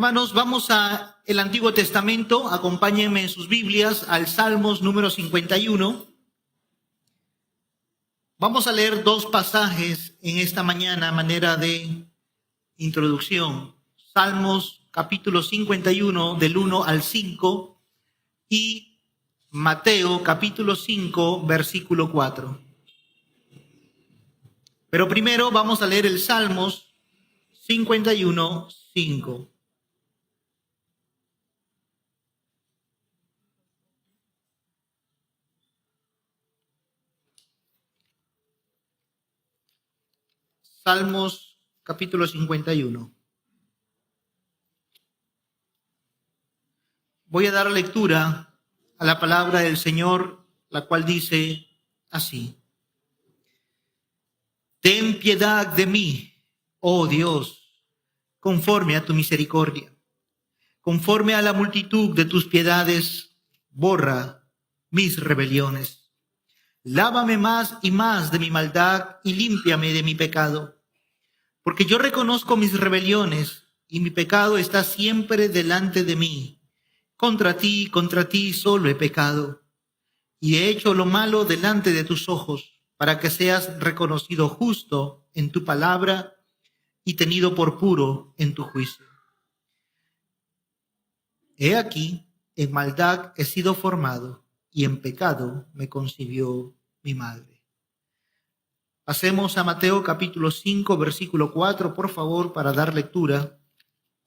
Hermanos, vamos a el Antiguo Testamento. Acompáñenme en sus Biblias al Salmos número 51. Vamos a leer dos pasajes en esta mañana a manera de introducción. Salmos capítulo 51 del 1 al 5 y Mateo capítulo 5 versículo 4. Pero primero vamos a leer el Salmos 51, 5. Salmos capítulo 51. Voy a dar lectura a la palabra del Señor, la cual dice así: Ten piedad de mí, oh Dios, conforme a tu misericordia. Conforme a la multitud de tus piedades, borra mis rebeliones. Lávame más y más de mi maldad y límpiame de mi pecado. Porque yo reconozco mis rebeliones y mi pecado está siempre delante de mí. Contra ti solo he pecado y he hecho lo malo delante de tus ojos, para que seas reconocido justo en tu palabra y tenido por puro en tu juicio. He aquí, en maldad he sido formado y en pecado me concibió mi madre. Pasemos a Mateo capítulo 5, versículo 4, por favor, para dar lectura.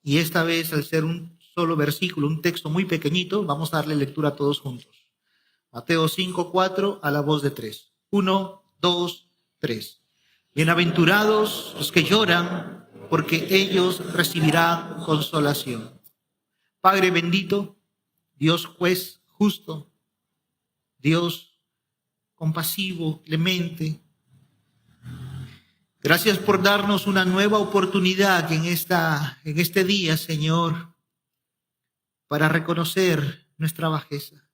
Y esta vez, al ser un solo versículo, un texto muy pequeñito, vamos a darle lectura todos juntos. Mateo 5, 4, a la voz de 3. 1, 2, 3. Bienaventurados los que lloran, porque ellos recibirán consolación. Padre bendito, Dios juez justo, Dios compasivo, clemente, gracias por darnos una nueva oportunidad en este día, Señor, para reconocer nuestra bajeza,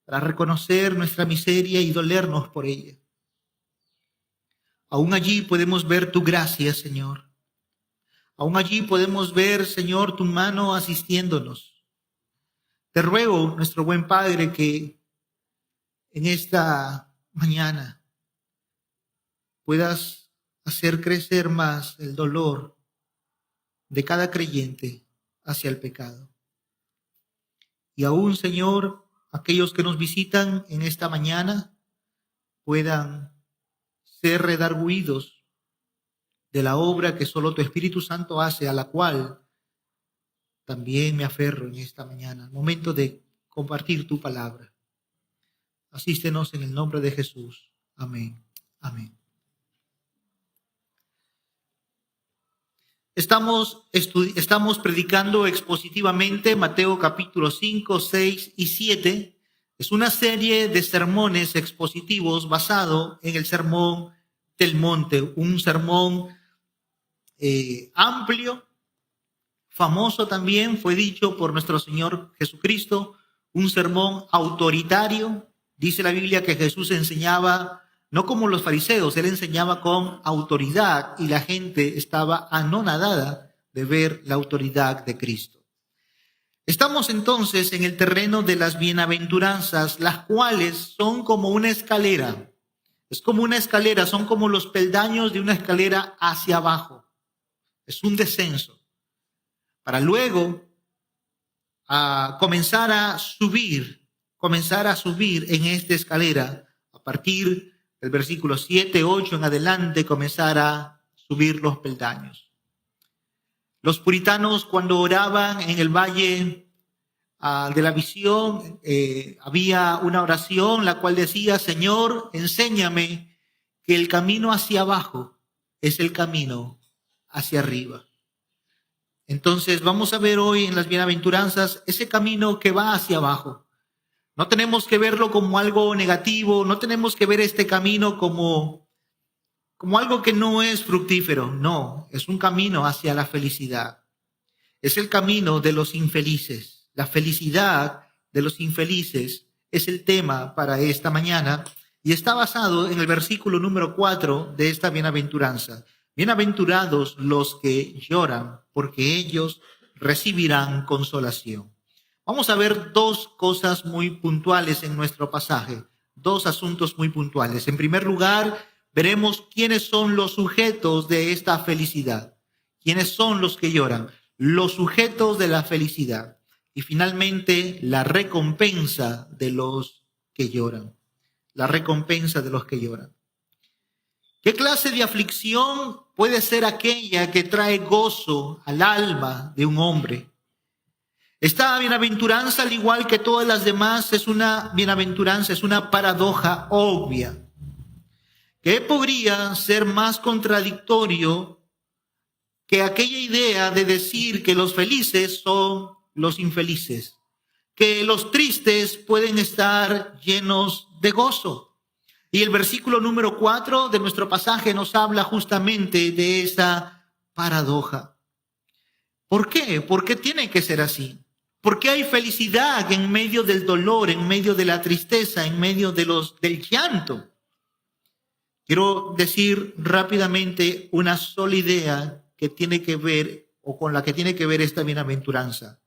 para reconocer nuestra miseria y dolernos por ella. Aún allí podemos ver tu gracia, Señor. Aún allí podemos ver, Señor, tu mano asistiéndonos. Te ruego, nuestro buen Padre, que en esta mañana puedas hacer crecer más el dolor de cada creyente hacia el pecado. Y aún, Señor, aquellos que nos visitan en esta mañana puedan ser redargüidos de la obra que solo tu Espíritu Santo hace, a la cual también me aferro en esta mañana, momento de compartir tu palabra. Asístenos en el nombre de Jesús. Amén. Amén. Estamos predicando expositivamente Mateo capítulo 5, 6 y 7. Es una serie de sermones expositivos basado en el sermón del monte, un sermón amplio, famoso también, fue dicho por nuestro Señor Jesucristo, un sermón autoritario. Dice la Biblia que Jesús enseñaba no como los fariseos, él enseñaba con autoridad y la gente estaba anonadada de ver la autoridad de Cristo. Estamos entonces en el terreno de las bienaventuranzas, las cuales son como una escalera. Es como una escalera, son como los peldaños de una escalera hacia abajo. Es un descenso. Para luego comenzar a subir en esta escalera, a partir del versículo 7, 8 en adelante, comenzar a subir los peldaños. Los puritanos, cuando oraban en el valle de la visión, había una oración la cual decía: Señor, enséñame que el camino hacia abajo es el camino hacia arriba. Entonces vamos a ver hoy en las bienaventuranzas ese camino que va hacia abajo. No tenemos que verlo como algo negativo, no tenemos que ver este camino como algo que no es fructífero. No, es un camino hacia la felicidad. Es el camino de los infelices. La felicidad de los infelices es el tema para esta mañana y está basado en el versículo número 4 de esta bienaventuranza. Bienaventurados los que lloran, porque ellos recibirán consolación. Vamos a ver dos cosas muy puntuales en nuestro pasaje, dos asuntos muy puntuales. En primer lugar, veremos quiénes son los sujetos de esta felicidad. ¿Quiénes son los que lloran? Los sujetos de la felicidad. Y finalmente, la recompensa de los que lloran. La recompensa de los que lloran. ¿Qué clase de aflicción puede ser aquella que trae gozo al alma de un hombre? Esta bienaventuranza, al igual que todas las demás, es una bienaventuranza, es una paradoja obvia. ¿Qué podría ser más contradictorio que aquella idea de decir que los felices son los infelices, que los tristes pueden estar llenos de gozo? Y el versículo número 4 de nuestro pasaje nos habla justamente de esa paradoja. ¿Por qué? ¿Por qué tiene que ser así? ¿Por qué hay felicidad en medio del dolor, en medio de la tristeza, en medio del llanto? Quiero decir rápidamente una sola idea que tiene que ver, o con la que tiene que ver esta bienaventuranza.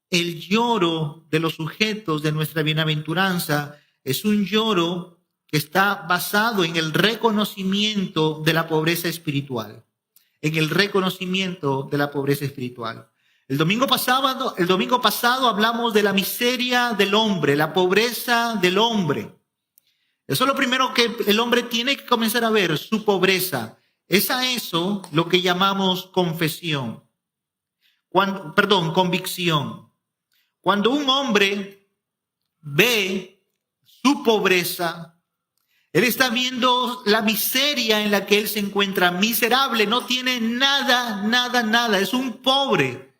El lloro de los sujetos de nuestra bienaventuranza es un lloro que está basado en el reconocimiento de la pobreza espiritual. En el reconocimiento de la pobreza espiritual. El domingo pasado hablamos de la miseria del hombre, la pobreza del hombre. Eso es lo primero que el hombre tiene que comenzar a ver, su pobreza. Es a eso lo que llamamos convicción. Cuando un hombre ve su pobreza, él está viendo la miseria en la que él se encuentra, miserable, no tiene nada. Es un pobre,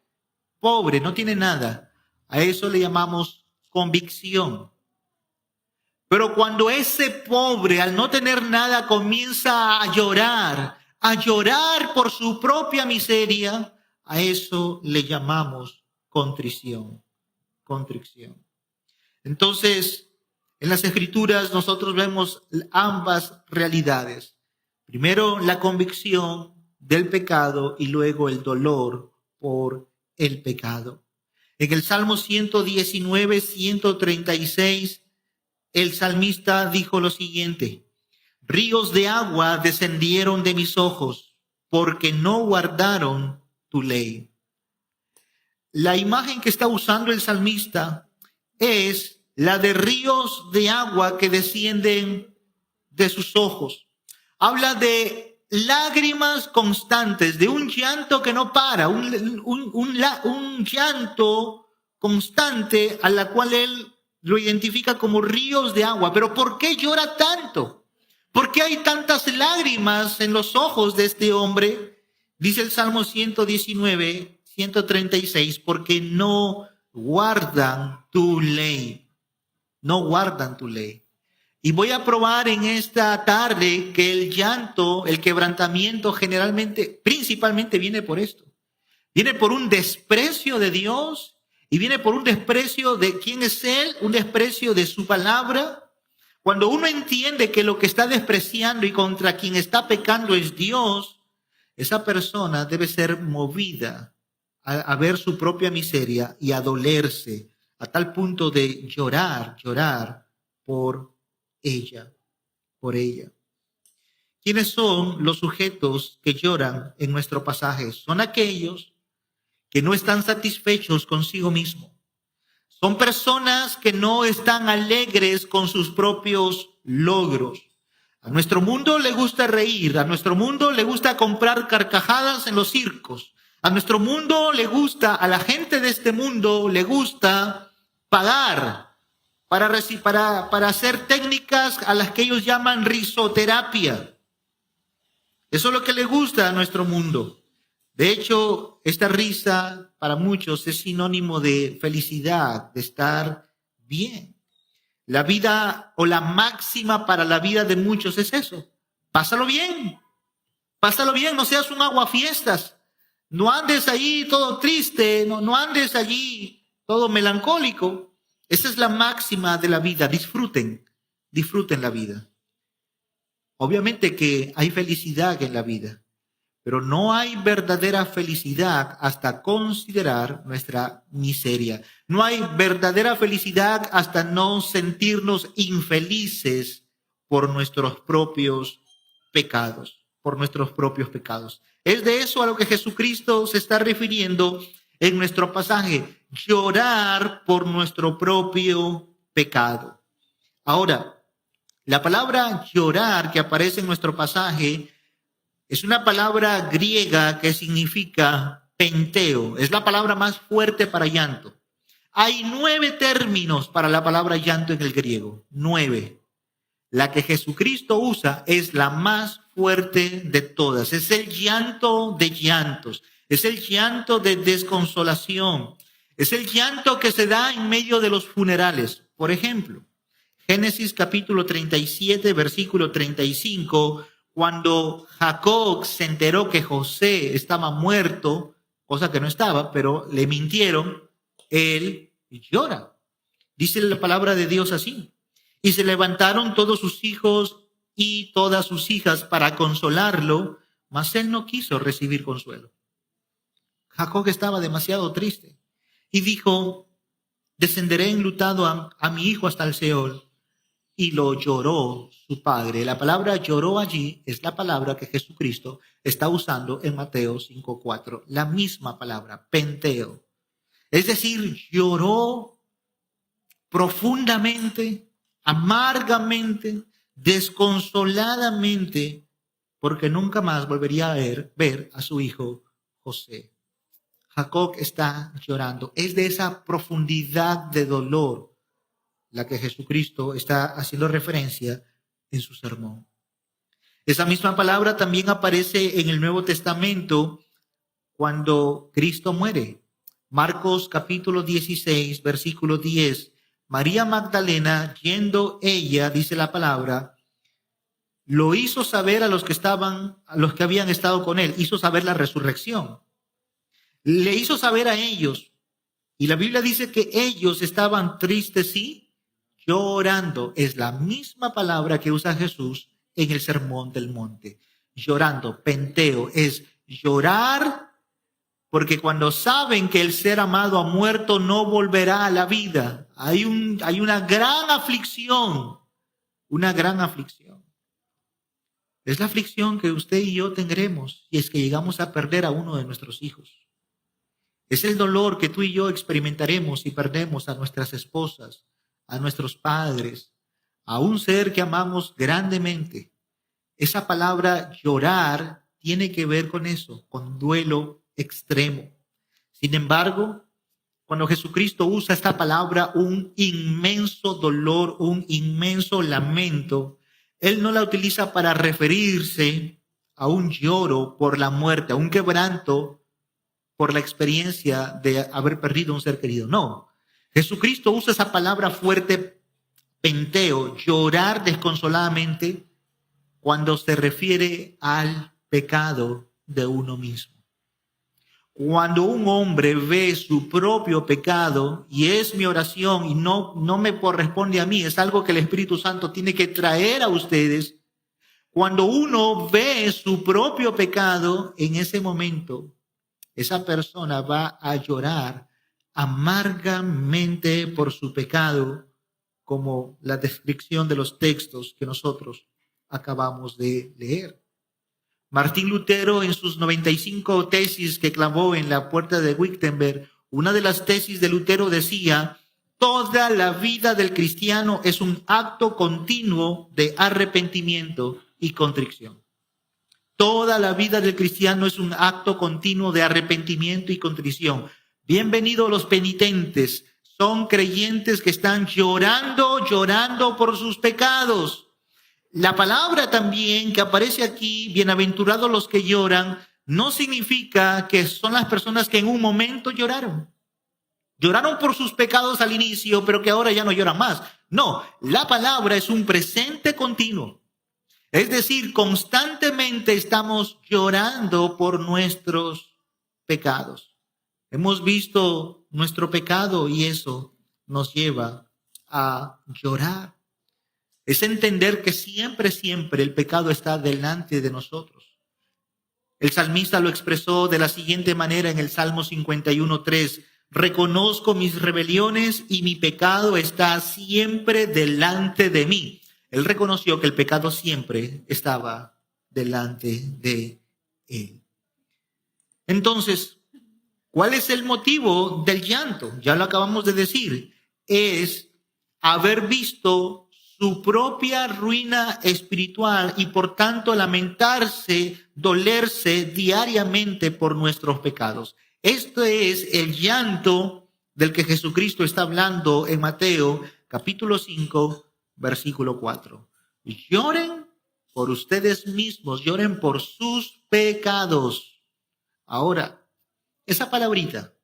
no tiene nada. A eso le llamamos convicción. Pero cuando ese pobre, al no tener nada, comienza a llorar por su propia miseria, a eso le llamamos contrición. Entonces, en las Escrituras nosotros vemos ambas realidades. Primero la convicción del pecado y luego el dolor por el pecado. En el Salmo 119, 136, el salmista dijo lo siguiente: ríos de agua descendieron de mis ojos porque no guardaron tu ley. La imagen que está usando el salmista es la de ríos de agua que descienden de sus ojos. Habla de lágrimas constantes, de un llanto que no para, un llanto constante a la cual él lo identifica como ríos de agua. Pero ¿por qué llora tanto? ¿Por qué hay tantas lágrimas en los ojos de este hombre? Dice el Salmo 119, 136, porque no guardan tu ley. No guardan tu ley. Y voy a probar en esta tarde que el llanto, el quebrantamiento principalmente viene por esto. Viene por un desprecio de Dios y viene por un desprecio de quién es Él, un desprecio de su palabra. Cuando uno entiende que lo que está despreciando y contra quien está pecando es Dios, esa persona debe ser movida a ver su propia miseria y a dolerse, a tal punto de llorar por ella. ¿Quiénes son los sujetos que lloran en nuestro pasaje? Son aquellos que no están satisfechos consigo mismos. Son personas que no están alegres con sus propios logros. A nuestro mundo le gusta reír, a nuestro mundo le gusta comprar carcajadas en los circos. A nuestro mundo a la gente de este mundo le gusta pagar para hacer técnicas a las que ellos llaman risoterapia. Eso es lo que le gusta a nuestro mundo. De hecho, esta risa para muchos es sinónimo de felicidad, de estar bien. La vida o la máxima para la vida de muchos es eso. Pásalo bien, no seas un aguafiestas. No andes allí todo triste, no andes allí todo melancólico. Esa es la máxima de la vida. Disfruten la vida. Obviamente que hay felicidad en la vida, Pero no hay verdadera felicidad hasta considerar nuestra miseria. No hay verdadera felicidad hasta no sentirnos infelices por nuestros propios pecados, por nuestros propios pecados. Es de eso a lo que Jesucristo se está refiriendo en nuestro pasaje, llorar por nuestro propio pecado. Ahora, la palabra llorar que aparece en nuestro pasaje es una palabra griega que significa penteo. Es la palabra más fuerte para llanto. Hay 9 términos para la palabra llanto en el griego. 9. La que Jesucristo usa es la más fuerte de todas. Es el llanto de llantos. Es el llanto de desconsolación. Es el llanto que se da en medio de los funerales. Por ejemplo, Génesis capítulo 37, versículo 35, cuando Jacob se enteró que José estaba muerto, cosa que no estaba, pero le mintieron, él llora. Dice la palabra de Dios así. Y se levantaron todos sus hijos y todas sus hijas para consolarlo, mas él no quiso recibir consuelo. Jacob estaba demasiado triste y dijo, descenderé enlutado a mi hijo hasta el Seol. Y lo lloró su padre. La palabra lloró allí es la palabra que Jesucristo está usando en Mateo 5:4. La misma palabra, penteo. Es decir, lloró profundamente, amargamente, desconsoladamente, porque nunca más volvería a ver a su hijo José. Jacob está llorando. Es de esa profundidad de dolor la que Jesucristo está haciendo referencia en su sermón. Esa misma palabra también aparece en el Nuevo Testamento cuando Cristo muere. Marcos capítulo 16, versículo 10. María Magdalena, yendo ella, dice la palabra, lo hizo saber a los que habían estado con él, hizo saber la resurrección. Le hizo saber a ellos. Y la Biblia dice que ellos estaban tristes y llorando. Es la misma palabra que usa Jesús en el Sermón del Monte. Llorando, penteo, es llorar porque cuando saben que el ser amado ha muerto no volverá a la vida. Hay una gran aflicción, una gran aflicción. Es la aflicción que usted y yo tendremos si es que llegamos a perder a uno de nuestros hijos. Es el dolor que tú y yo experimentaremos si perdemos a nuestras esposas, a nuestros padres, a un ser que amamos grandemente. Esa palabra llorar tiene que ver con eso, con duelo extremo. Sin embargo, cuando Jesucristo usa esta palabra, un inmenso dolor, un inmenso lamento, Él no la utiliza para referirse a un lloro por la muerte, a un quebranto por la experiencia de haber perdido un ser querido. No, Jesucristo usa esa palabra fuerte, penteo, llorar desconsoladamente, cuando se refiere al pecado de uno mismo. Cuando un hombre ve su propio pecado, y es mi oración y no me corresponde a mí, es algo que el Espíritu Santo tiene que traer a ustedes. Cuando uno ve su propio pecado, en ese momento, esa persona va a llorar amargamente por su pecado, como la descripción de los textos que nosotros acabamos de leer. Martín Lutero, en sus 95 tesis que clavó en la puerta de Wittenberg, una de las tesis de Lutero decía: toda la vida del cristiano es un acto continuo de arrepentimiento y contrición. Toda la vida del cristiano es un acto continuo de arrepentimiento y contrición. Bienvenidos los penitentes. Son creyentes que están llorando por sus pecados. La palabra también que aparece aquí, bienaventurados los que lloran, no significa que son las personas que en un momento lloraron. Lloraron por sus pecados al inicio, pero que ahora ya no lloran más. No, la palabra es un presente continuo. Es decir, constantemente estamos llorando por nuestros pecados. Hemos visto nuestro pecado y eso nos lleva a llorar. Es entender que siempre el pecado está delante de nosotros. El salmista lo expresó de la siguiente manera en el Salmo 51:3. Reconozco mis rebeliones y mi pecado está siempre delante de mí. Él reconoció que el pecado siempre estaba delante de él. Entonces, ¿cuál es el motivo del llanto? Ya lo acabamos de decir. Es haber visto su propia ruina espiritual y por tanto lamentarse, dolerse diariamente por nuestros pecados. Este es el llanto del que Jesucristo está hablando en Mateo capítulo 5, versículo 4. Lloren por ustedes mismos, lloren por sus pecados. Ahora, esa palabrita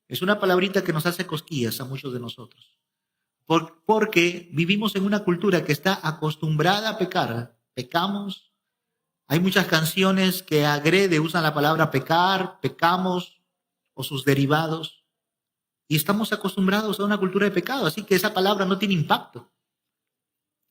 es una palabrita que nos hace cosquillas a muchos de nosotros. Porque vivimos en una cultura que está acostumbrada a pecar. Pecamos. Hay muchas canciones que usan la palabra pecar, pecamos o sus derivados. Y estamos acostumbrados a una cultura de pecado, así que esa palabra no tiene impacto.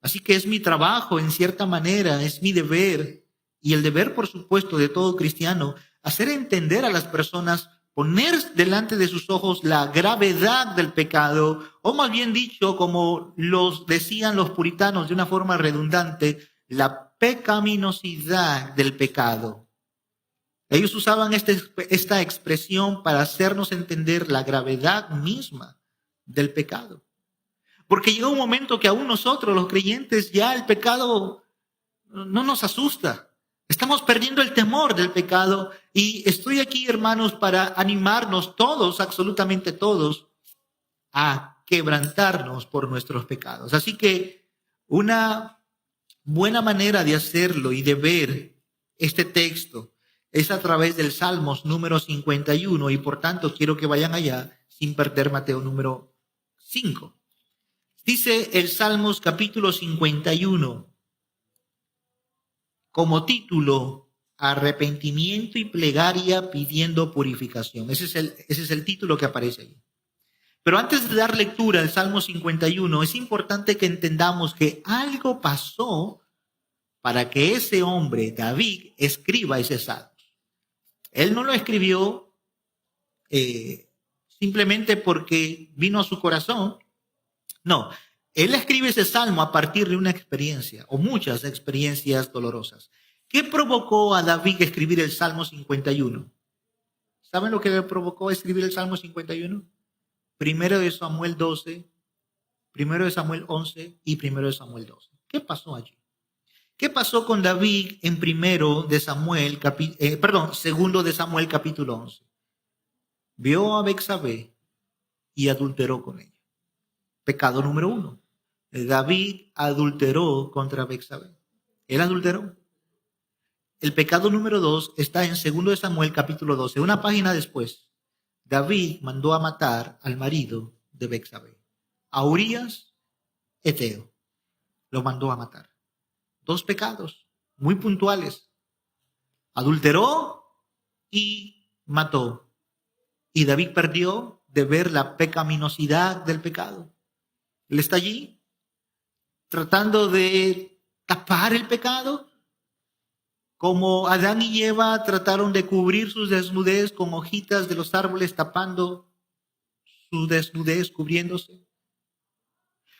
Así que es mi trabajo, en cierta manera, es mi deber, y el deber, por supuesto, de todo cristiano, hacer entender a las personas, poner delante de sus ojos la gravedad del pecado, o más bien dicho, como los decían los puritanos de una forma redundante, la pecaminosidad del pecado. Ellos usaban esta expresión para hacernos entender la gravedad misma del pecado. Porque llega un momento que aún nosotros, los creyentes, ya el pecado no nos asusta. Estamos perdiendo el temor del pecado y estoy aquí, hermanos, para animarnos todos, absolutamente todos, a quebrantarnos por nuestros pecados. Así que una buena manera de hacerlo y de ver este texto es a través del Salmos número 51 y por tanto quiero que vayan allá sin perder Mateo número 5. Dice el Salmos capítulo 51 como título, arrepentimiento y plegaria pidiendo purificación. Ese es el título que aparece ahí. Pero antes de dar lectura al Salmo 51, es importante que entendamos que algo pasó para que ese hombre, David, escriba ese Salmo. Él no lo escribió simplemente porque vino a su corazón. No, él escribe ese salmo a partir de una experiencia o muchas experiencias dolorosas. ¿Qué provocó a David escribir el Salmo 51? ¿Saben lo que le provocó escribir el Salmo 51? Primero de Samuel 12, primero de Samuel 11 y primero de Samuel 12. ¿Qué pasó allí? ¿Qué pasó con David en segundo de Samuel capítulo 11? Vio a Betsabé y adulteró con ella. Pecado número 1. David adulteró contra Betsabé. Él adulteró. El pecado número 2 está en 2 de Samuel capítulo 12. Una página después, David mandó a matar al marido de Betsabé, a Urías Eteo. Lo mandó a matar. 2 pecados muy puntuales. Adulteró y mató. Y David perdió de ver la pecaminosidad del pecado. Él está allí tratando de tapar el pecado, como Adán y Eva trataron de cubrir sus desnudez con hojitas de los árboles, tapando su desnudez, cubriéndose.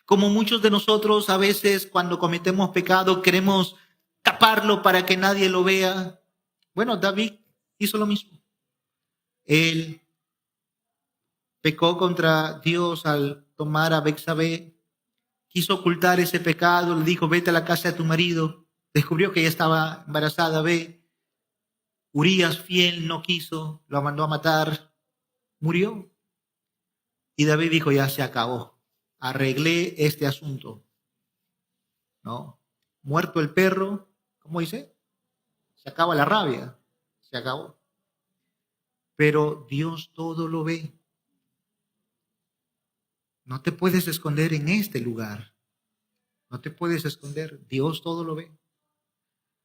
Como muchos de nosotros a veces cuando cometemos pecado queremos taparlo para que nadie lo vea. Bueno, David hizo lo mismo. Él pecó contra Dios al tomar a Betsabé, quiso ocultar ese pecado, le dijo, vete a la casa de tu marido. Descubrió que ella estaba embarazada, ve. Urías, fiel, no quiso, lo mandó a matar, murió. Y David dijo, ya se acabó, arreglé este asunto. ¿No? Muerto el perro, ¿cómo dice? Se acaba la rabia, se acabó. Pero Dios todo lo ve. No te puedes esconder en este lugar. No te puedes esconder. Dios todo lo ve.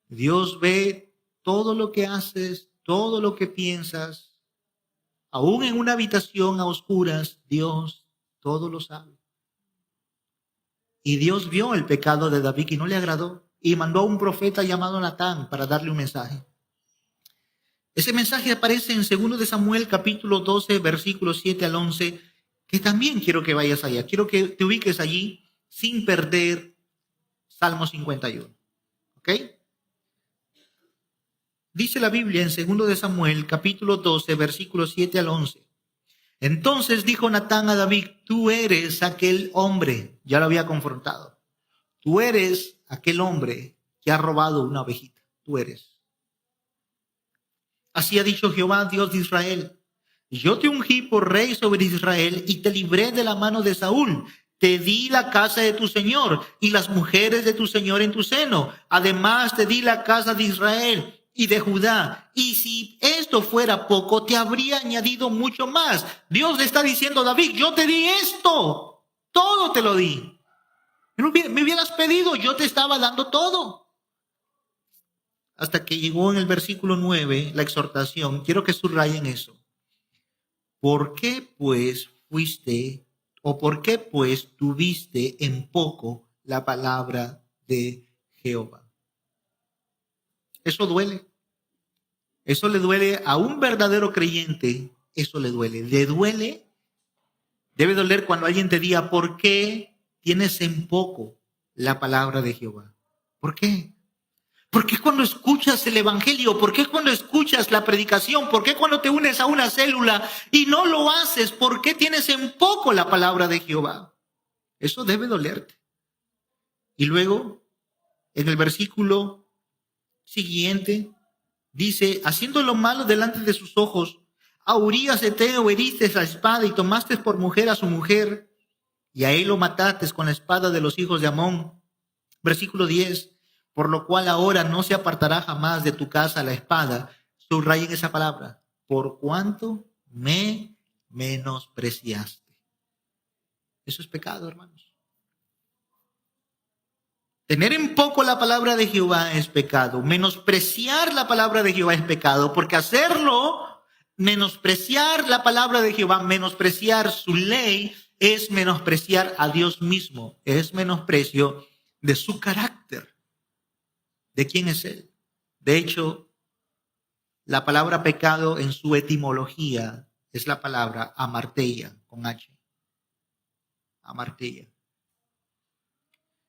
Dios ve todo lo que haces, todo lo que piensas. Aún en una habitación a oscuras, Dios todo lo sabe. Y Dios vio el pecado de David y no le agradó. Y mandó a un profeta llamado Natán para darle un mensaje. Ese mensaje aparece en 2 de Samuel, capítulo 12, versículos 7 al 11, que también quiero que vayas allá. Quiero que te ubiques allí sin perder Salmo 51. ¿Ok? Dice la Biblia en 2 de Samuel, capítulo 12, versículos 7 al 11. Entonces dijo Natán a David, tú eres aquel hombre, ya lo había confrontado. Tú eres aquel hombre que ha robado una ovejita. Tú eres. Así ha dicho Jehová, Dios de Israel. Yo te ungí por rey sobre Israel y te libré de la mano de Saúl. Te di la casa de tu señor y las mujeres de tu señor en tu seno. Además te di la casa de Israel y de Judá. Y si esto fuera poco, te habría añadido mucho más. Dios le está diciendo a David, yo te di esto. Todo te lo di. Me hubieras pedido, yo te estaba dando todo. Hasta que llegó en el versículo 9 la exhortación. Quiero que subrayen eso. ¿Por qué pues fuiste o por qué pues tuviste en poco la palabra de Jehová? Eso duele. Eso le duele a un verdadero creyente. Eso le duele. Le duele. Debe doler cuando alguien te diga, ¿por qué tienes en poco la palabra de Jehová? ¿Por qué? ¿Por qué cuando escuchas el evangelio? ¿Por qué cuando escuchas la predicación? ¿Por qué cuando te unes a una célula y no lo haces? ¿Por qué tienes en poco la palabra de Jehová? Eso debe dolerte. Y luego, en el versículo siguiente, dice, haciendo lo malo delante de sus ojos, a Urías Eteo heriste la espada y tomaste por mujer a su mujer, y a él lo mataste con la espada de los hijos de Amón. Versículo 10. Por lo cual ahora no se apartará jamás de tu casa la espada. Subrayen esa palabra. Por cuanto me menospreciaste. Eso es pecado, hermanos. Tener en poco la palabra de Jehová es pecado. Menospreciar la palabra de Jehová es pecado. Porque hacerlo, menospreciar la palabra de Jehová, menospreciar su ley, es menospreciar a Dios mismo. Es menosprecio de su carácter. ¿De quién es él? De hecho, la palabra pecado en su etimología es la palabra amarteia, con H. Amarteia.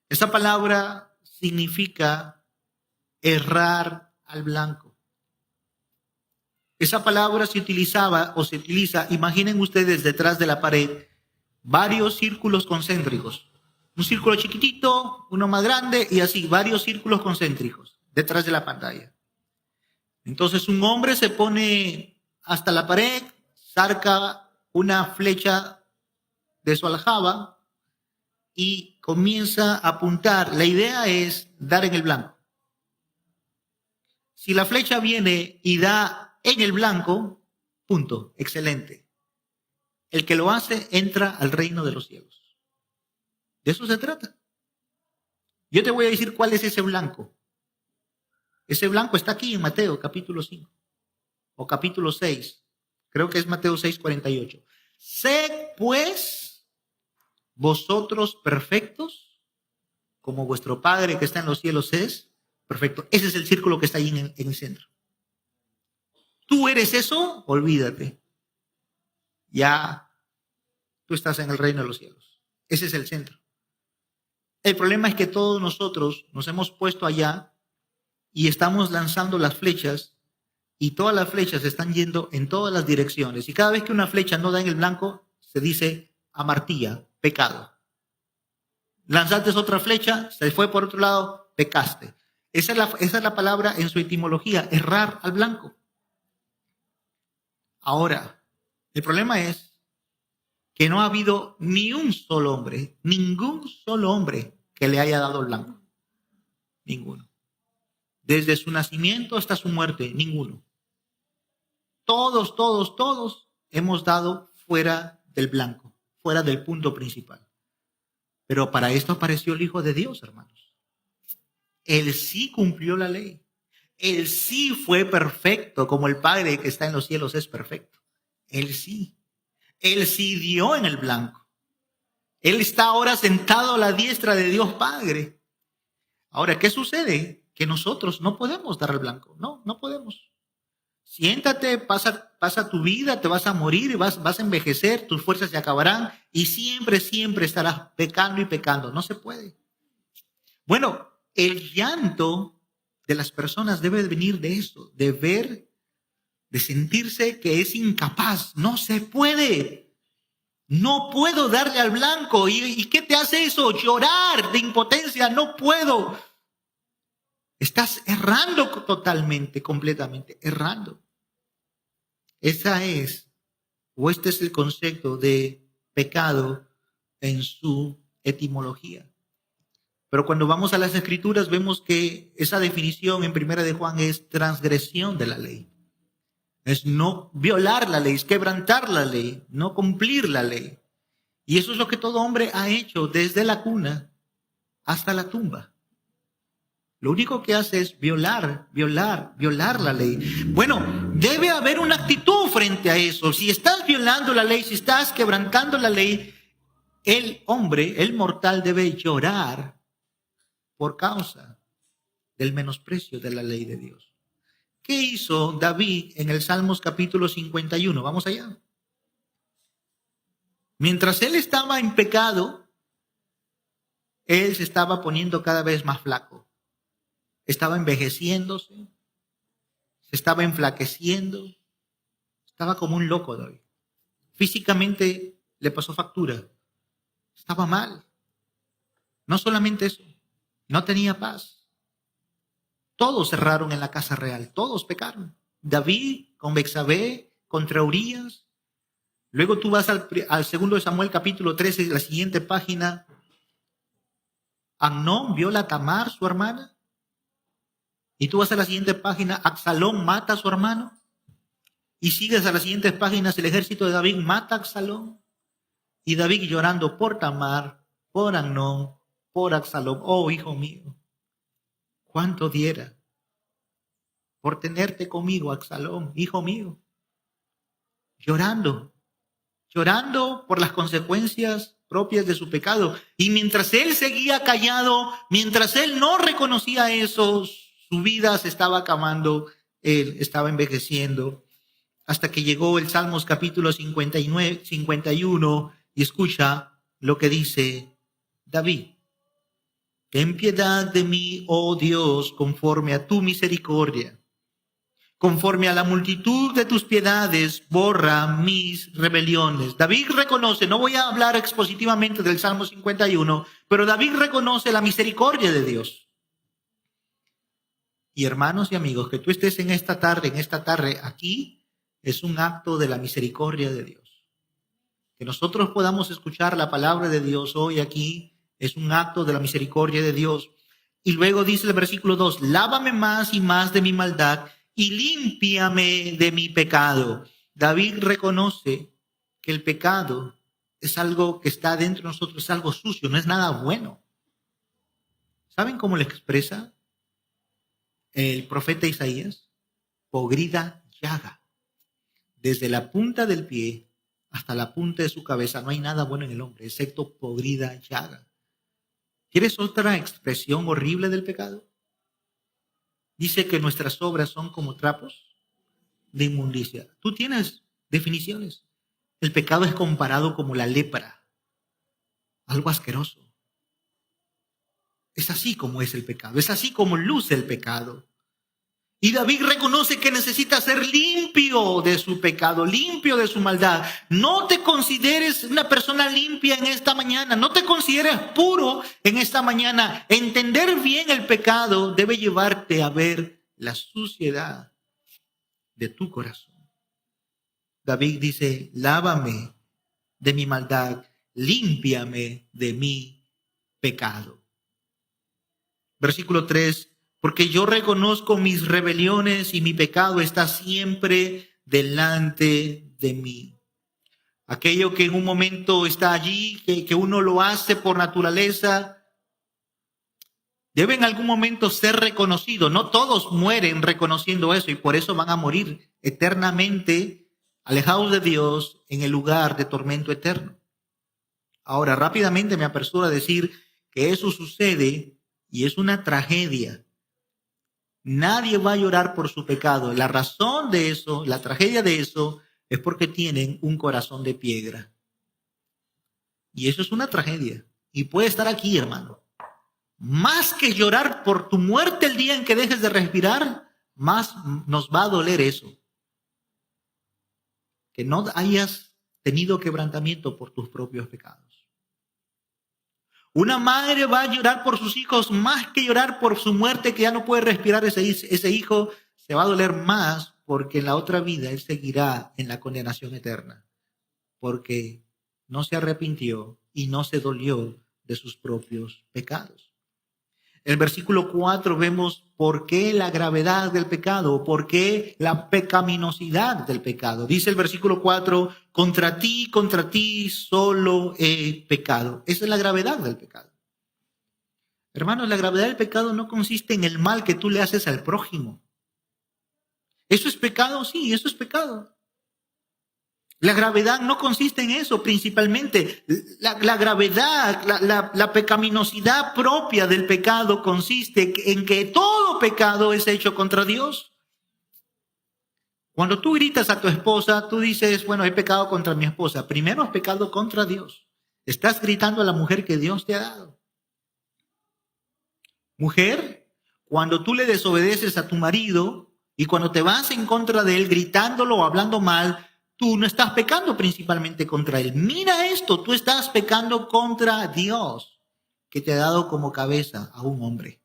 Esa palabra significa errar al blanco. Esa palabra se utilizaba o se utiliza, imaginen ustedes detrás de la pared, varios círculos concéntricos. Un círculo chiquitito, uno más grande y así, varios círculos concéntricos detrás de la pantalla. Entonces un hombre se pone hasta la pared, saca una flecha de su aljaba y comienza a apuntar. La idea es dar en el blanco. Si la flecha viene y da en el blanco, punto, excelente. El que lo hace entra al reino de los cielos. De eso se trata. Yo te voy a decir cuál es ese blanco. Ese blanco está aquí en Mateo capítulo 5 o capítulo 6. Creo que es Mateo 6:48. Sed pues vosotros perfectos como vuestro Padre que está en los cielos es perfecto. Ese es el círculo que está ahí en el centro. ¿Tú eres eso? Olvídate. Ya tú estás en el reino de los cielos. Ese es el centro. El problema es que todos nosotros nos hemos puesto allá y estamos lanzando las flechas y todas las flechas están yendo en todas las direcciones. Y cada vez que una flecha no da en el blanco, se dice amartilla, pecado. Lanzaste otra flecha, se fue por otro lado, pecaste. Esa es la palabra en su etimología, errar al blanco. Ahora, el problema es que no ha habido ni un solo hombre, ningún solo hombre que le haya dado el blanco. Ninguno. Desde su nacimiento hasta su muerte, ninguno. Todos hemos dado fuera del blanco, fuera del punto principal. Pero para esto apareció el Hijo de Dios, hermanos. Él sí cumplió la ley. Él sí fue perfecto, como el Padre que está en los cielos es perfecto. Él sí. Él sí dio en el blanco. Él está ahora sentado a la diestra de Dios Padre. Ahora, ¿qué sucede? Que nosotros no podemos dar el blanco. No podemos. Siéntate, pasa tu vida, te vas a morir y vas a envejecer, tus fuerzas se acabarán y siempre estarás pecando y pecando. No se puede. Bueno, el llanto de las personas debe venir de eso, de ver, de sentirse que es incapaz. No se puede. No puedo darle al blanco. ¿Y qué te hace eso? Llorar de impotencia. No puedo. Estás errando totalmente, completamente, errando. Este es el concepto de pecado en su etimología. Pero cuando vamos a las Escrituras vemos que esa definición en Primera de Juan es transgresión de la ley. Es no violar la ley, es quebrantar la ley, no cumplir la ley. Y eso es lo que todo hombre ha hecho desde la cuna hasta la tumba. Lo único que hace es violar la ley. Bueno, debe haber una actitud frente a eso. Si estás violando la ley, si estás quebrantando la ley, el hombre, el mortal, debe llorar por causa del menosprecio de la ley de Dios. ¿Qué hizo David en el Salmos capítulo 51? Vamos allá. Mientras él estaba en pecado, él se estaba poniendo cada vez más flaco. Estaba envejeciéndose, se estaba enflaqueciendo, estaba como un loco David. Físicamente le pasó factura, estaba mal. No solamente eso, no tenía paz. Todos erraron en la casa real, todos pecaron. David con Betsabé, contra Urías. Luego tú vas al 2 Samuel capítulo 13, la siguiente página. Amnón viola a Tamar, su hermana. Y tú vas a la siguiente página, Absalón mata a su hermano. Y sigues a las siguientes páginas, el ejército de David mata a Absalón. Y David llorando por Tamar, por Amnón, por Absalón. Oh, hijo mío, cuánto diera por tenerte conmigo, Absalón, hijo mío. Llorando por las consecuencias propias de su pecado. Y mientras él seguía callado, mientras él no reconocía eso, su vida se estaba acabando, él estaba envejeciendo, hasta que llegó el Salmos capítulo 51, y escucha lo que dice David. Ten piedad de mí, oh Dios, conforme a tu misericordia. Conforme a la multitud de tus piedades, borra mis rebeliones. David reconoce, no voy a hablar expositivamente del Salmo 51, pero David reconoce la misericordia de Dios. Y hermanos y amigos, que tú estés en esta tarde aquí, es un acto de la misericordia de Dios. Que nosotros podamos escuchar la palabra de Dios hoy aquí, es un acto de la misericordia de Dios. Y luego dice el versículo 2, lávame más y más de mi maldad y límpiame de mi pecado. David reconoce que el pecado es algo que está dentro de nosotros, es algo sucio, no es nada bueno. ¿Saben cómo lo expresa el profeta Isaías? Podrida llaga. Desde la punta del pie hasta la punta de su cabeza no hay nada bueno en el hombre, excepto podrida llaga. ¿Quieres otra expresión horrible del pecado? Dice que nuestras obras son como trapos de inmundicia. Tú tienes definiciones. El pecado es comparado como la lepra, algo asqueroso. Es así como es el pecado, es así como luce el pecado. Y David reconoce que necesita ser limpio de su pecado, limpio de su maldad. No te consideres una persona limpia en esta mañana, no te consideres puro en esta mañana. Entender bien el pecado debe llevarte a ver la suciedad de tu corazón. David dice, lávame de mi maldad, límpiame de mi pecado. Versículo 3. Porque yo reconozco mis rebeliones y mi pecado está siempre delante de mí. Aquello que en un momento está allí, que uno lo hace por naturaleza, debe en algún momento ser reconocido. No todos mueren reconociendo eso y por eso van a morir eternamente alejados de Dios en el lugar de tormento eterno. Ahora, rápidamente me apresuro a decir que eso sucede y es una tragedia. Nadie va a llorar por su pecado. La razón de eso, la tragedia de eso, es porque tienen un corazón de piedra. Y eso es una tragedia. Y puede estar aquí, hermano. Más que llorar por tu muerte el día en que dejes de respirar, más nos va a doler eso. Que no hayas tenido quebrantamiento por tus propios pecados. Una madre va a llorar por sus hijos más que llorar por su muerte, que ya no puede respirar ese hijo. Se va a doler más porque en la otra vida él seguirá en la condenación eterna. Porque no se arrepintió y no se dolió de sus propios pecados. En el versículo 4 vemos por qué la gravedad del pecado, por qué la pecaminosidad del pecado. Dice el versículo 4, contra ti solo he pecado. Esa es la gravedad del pecado. Hermanos, la gravedad del pecado no consiste en el mal que tú le haces al prójimo. ¿Eso es pecado? Sí, eso es pecado. La gravedad no consiste en eso principalmente. La gravedad, la pecaminosidad propia del pecado consiste en que todo pecado es hecho contra Dios. Cuando tú gritas a tu esposa, tú dices, bueno, he pecado contra mi esposa. Primero has pecado contra Dios. Estás gritando a la mujer que Dios te ha dado. Mujer, cuando tú le desobedeces a tu marido y cuando te vas en contra de él gritándolo o hablando mal, tú no estás pecando principalmente contra él. Mira esto, tú estás pecando contra Dios, que te ha dado como cabeza a un hombre.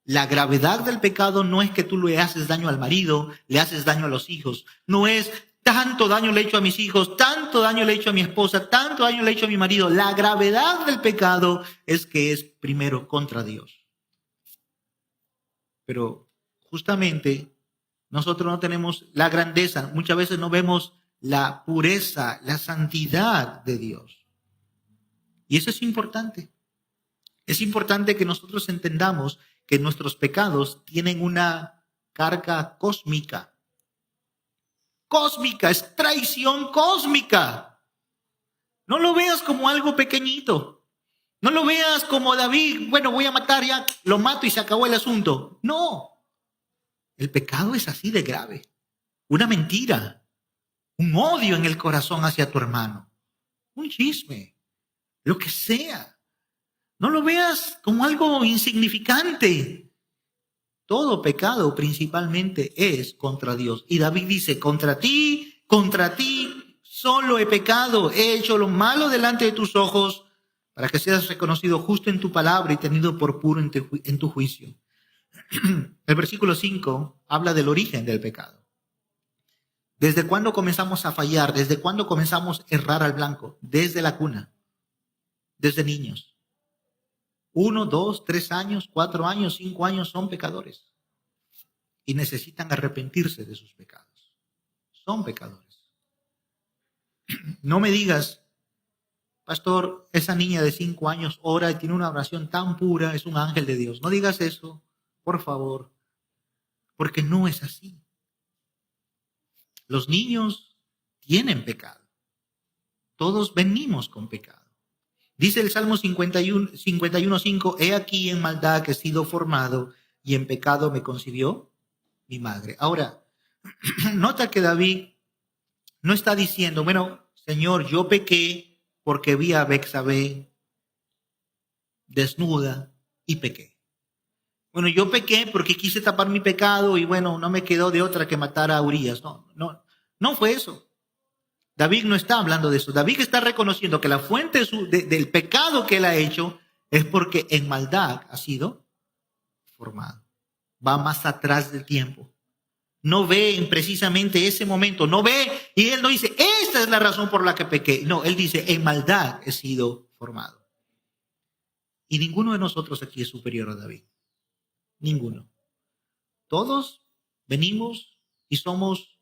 La gravedad del pecado no es que tú le haces daño al marido, le haces daño a los hijos. No es tanto daño le he hecho a mis hijos, tanto daño le he hecho a mi esposa, tanto daño le he hecho a mi marido. La gravedad del pecado es que es primero contra Dios. Pero justamente nosotros no tenemos la grandeza, muchas veces no vemos la pureza, la santidad de Dios. Y eso es importante. Es importante que nosotros entendamos que nuestros pecados tienen una carga cósmica. Cósmica, es traición cósmica. No lo veas como algo pequeñito. No lo veas como David, bueno, voy a matar, ya lo mato y se acabó el asunto. No. El pecado es así de grave. Una mentira, un odio en el corazón hacia tu hermano, un chisme, lo que sea. No lo veas como algo insignificante. Todo pecado principalmente es contra Dios. Y David dice, contra ti solo he pecado, he hecho lo malo delante de tus ojos, para que seas reconocido justo en tu palabra y tenido por puro en tu juicio. El versículo 5 habla del origen del pecado. ¿Desde cuándo comenzamos a fallar? ¿Desde cuándo comenzamos a errar al blanco? Desde la cuna, desde niños. 1, 2, 3 años, 4 años, 5 años son pecadores y necesitan arrepentirse de sus pecados. Son pecadores. No me digas, pastor, esa niña de 5 años ora y tiene una oración tan pura, es un ángel de Dios. No digas eso, por favor, porque no es así. Los niños tienen pecado. Todos venimos con pecado. Dice el Salmo 51:5, he aquí en maldad que he sido formado y en pecado me concibió mi madre. Ahora, nota que David no está diciendo, bueno, Señor, yo pequé porque vi a Betsabé desnuda y pequé. Bueno, yo pequé porque quise tapar mi pecado y bueno, no me quedó de otra que matar a Urías. No fue eso. David no está hablando de eso. David está reconociendo que la fuente del pecado que él ha hecho es porque en maldad ha sido formado. Va más atrás del tiempo. No ve en precisamente ese momento. No ve y él no dice, esta es la razón por la que pequé. No, él dice, en maldad he sido formado. Y ninguno de nosotros aquí es superior a David. Ninguno. Todos venimos y somos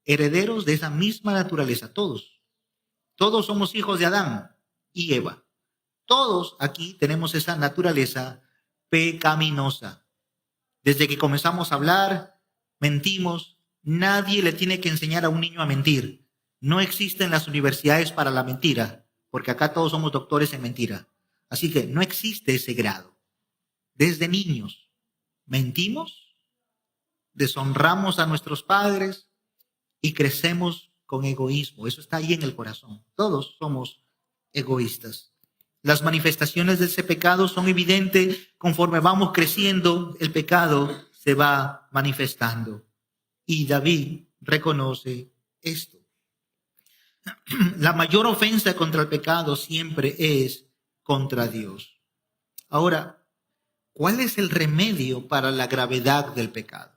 herederos de esa misma naturaleza, todos. Todos somos hijos de Adán y Eva. Todos aquí tenemos esa naturaleza pecaminosa. Desde que comenzamos a hablar, mentimos. Nadie le tiene que enseñar a un niño a mentir. No existen las universidades para la mentira, porque acá todos somos doctores en mentira. Así que no existe ese grado. Desde niños mentimos, deshonramos a nuestros padres y crecemos con egoísmo. Eso está ahí en el corazón. Todos somos egoístas. Las manifestaciones de ese pecado son evidentes. Conforme vamos creciendo, el pecado se va manifestando. Y David reconoce esto. La mayor ofensa contra el pecado siempre es contra Dios. Ahora, ¿cuál es el remedio para la gravedad del pecado?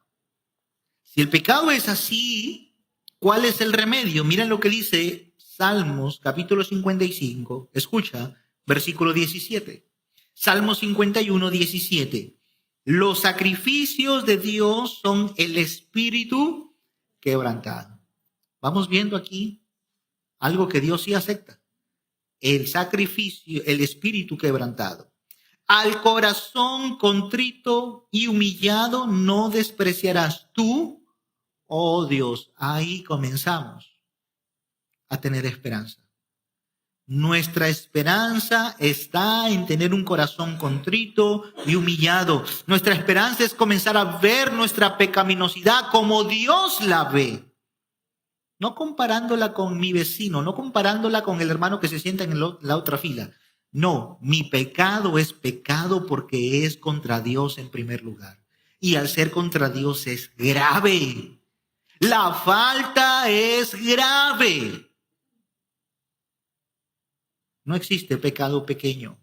Si el pecado es así, ¿cuál es el remedio? Miren lo que dice Salmos capítulo 55. Escucha, versículo 17. Salmos 51, 17. Los sacrificios de Dios son el espíritu quebrantado. Vamos viendo aquí algo que Dios sí acepta. El sacrificio, el espíritu quebrantado. Al corazón contrito y humillado no despreciarás tú, oh Dios. Ahí comenzamos a tener esperanza. Nuestra esperanza está en tener un corazón contrito y humillado. Nuestra esperanza es comenzar a ver nuestra pecaminosidad como Dios la ve. No comparándola con mi vecino, no comparándola con el hermano que se sienta en la otra fila. No, mi pecado es pecado porque es contra Dios en primer lugar. Y al ser contra Dios es grave. La falta es grave. No existe pecado pequeño.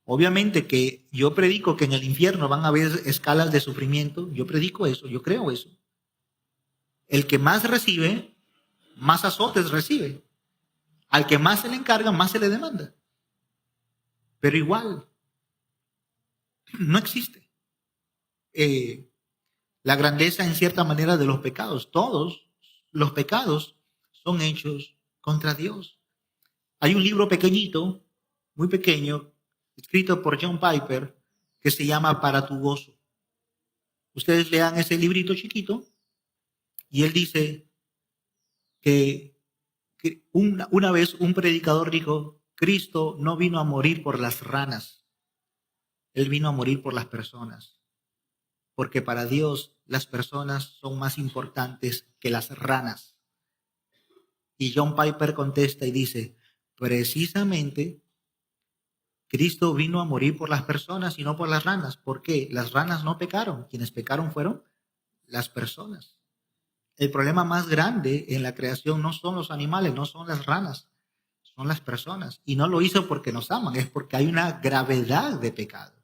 Obviamente que yo predico que en el infierno van a haber escalas de sufrimiento. Yo predico eso, yo creo eso. El que más recibe, más azotes recibe. Al que más se le encarga, más se le demanda. Pero igual, no existe la grandeza en cierta manera de los pecados. Todos los pecados son hechos contra Dios. Hay un libro pequeñito, muy pequeño, escrito por John Piper, que se llama Para tu gozo. Ustedes lean ese librito chiquito y él dice que una vez un predicador dijo, Cristo no vino a morir por las ranas, Él vino a morir por las personas, porque para Dios las personas son más importantes que las ranas. Y John Piper contesta y dice, precisamente Cristo vino a morir por las personas y no por las ranas. ¿Por qué? Las ranas no pecaron, quienes pecaron fueron las personas. El problema más grande en la creación no son los animales, no son las ranas, son las personas. Y no lo hizo porque nos aman, es porque hay una gravedad de pecado.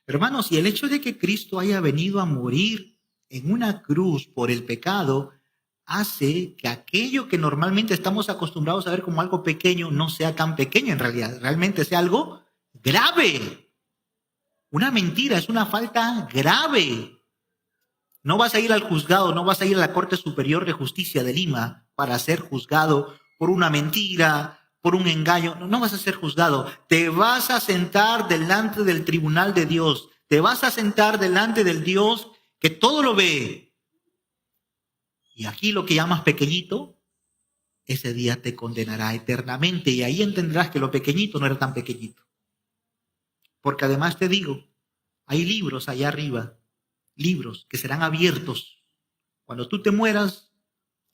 Hermanos, y el hecho de que Cristo haya venido a morir en una cruz por el pecado hace que aquello que normalmente estamos acostumbrados a ver como algo pequeño no sea tan pequeño en realidad, realmente sea algo grave. Una mentira es una falta grave. No vas a ir al juzgado, no vas a ir a la Corte Superior de Justicia de Lima para ser juzgado por una mentira, por un engaño. No vas a ser juzgado. Te vas a sentar delante del tribunal de Dios. Te vas a sentar delante del Dios que todo lo ve. Y aquí lo que llamas pequeñito, ese día te condenará eternamente. Y ahí entenderás que lo pequeñito no era tan pequeñito. Porque además te digo, hay libros allá arriba, libros que serán abiertos. Cuando tú te mueras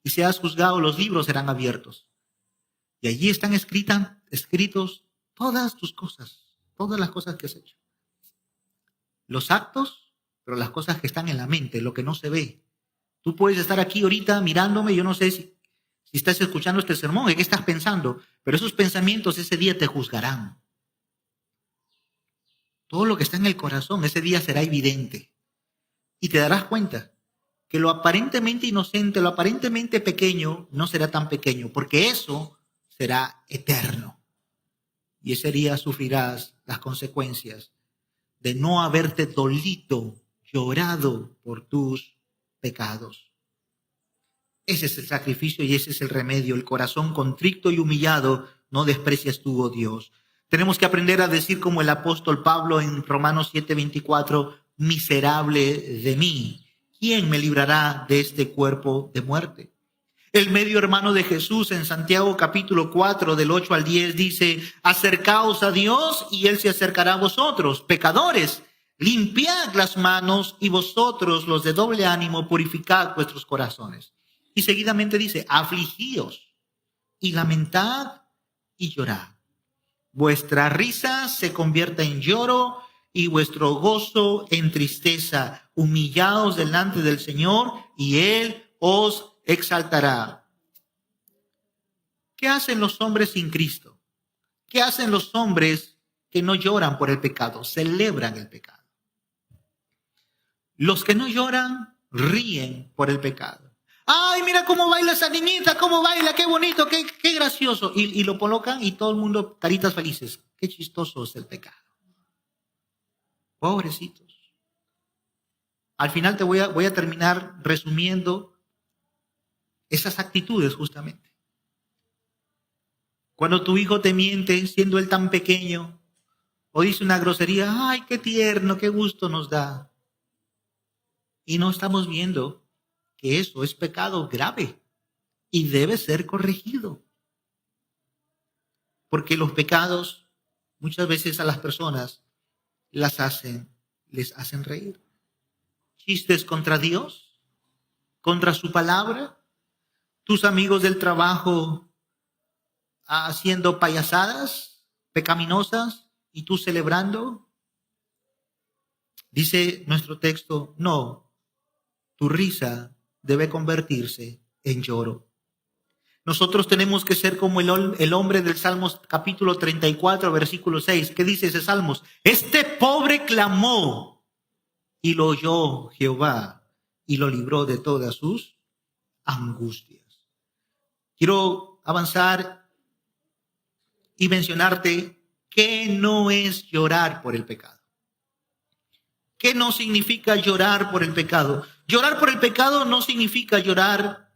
y seas juzgado, los libros serán abiertos. Y allí están escritos todas tus cosas, todas las cosas que has hecho. Los actos, pero las cosas que están en la mente, lo que no se ve. Tú puedes estar aquí ahorita mirándome, yo no sé si estás escuchando este sermón, ¿en qué estás pensando? Pero esos pensamientos ese día te juzgarán. Todo lo que está en el corazón ese día será evidente. Y te darás cuenta que lo aparentemente inocente, lo aparentemente pequeño, no será tan pequeño, porque eso será eterno. Y ese día sufrirás las consecuencias de no haberte dolido, llorado por tus pecados. Ese es el sacrificio y ese es el remedio. El corazón contrito y humillado no desprecias tú, oh Dios. Tenemos que aprender a decir como el apóstol Pablo en Romanos 7:24, miserable de mí, ¿quién me librará de este cuerpo de muerte? El medio hermano de Jesús en Santiago capítulo 4 del 8 al 10 dice, acercaos a Dios y Él se acercará a vosotros, pecadores, Limpiad las manos y vosotros, los de doble ánimo, purificad vuestros corazones. Y seguidamente dice, afligíos y lamentad y llorad. Vuestra risa se convierta en lloro y vuestro gozo en tristeza. Humillaos delante del Señor y Él os exaltará. ¿Qué hacen los hombres sin Cristo? ¿Qué hacen los hombres que no lloran por el pecado? Celebran el pecado. Los que no lloran ríen por el pecado. Ay, mira cómo baila esa niñita, cómo baila, qué bonito, qué gracioso. Y lo colocan y todo el mundo caritas felices. Qué chistoso es el pecado. Pobrecitos. Al final voy a terminar resumiendo esas actitudes justamente. Cuando tu hijo te miente, siendo él tan pequeño, o dice una grosería, ay, qué tierno, qué gusto nos da. Y no estamos viendo que eso es pecado grave y debe ser corregido. Porque los pecados muchas veces a las personas les hacen reír. Chistes contra Dios, contra su palabra, tus amigos del trabajo haciendo payasadas pecaminosas y tú celebrando. Dice nuestro texto, no. Tu risa debe convertirse en lloro. Nosotros tenemos que ser como el hombre del Salmos capítulo 34, versículo 6. ¿Qué dice ese Salmos? Este pobre clamó y lo oyó Jehová y lo libró de todas sus angustias. Quiero avanzar y mencionarte que no es llorar por el pecado. ¿Qué no significa llorar por el pecado? Llorar por el pecado no significa llorar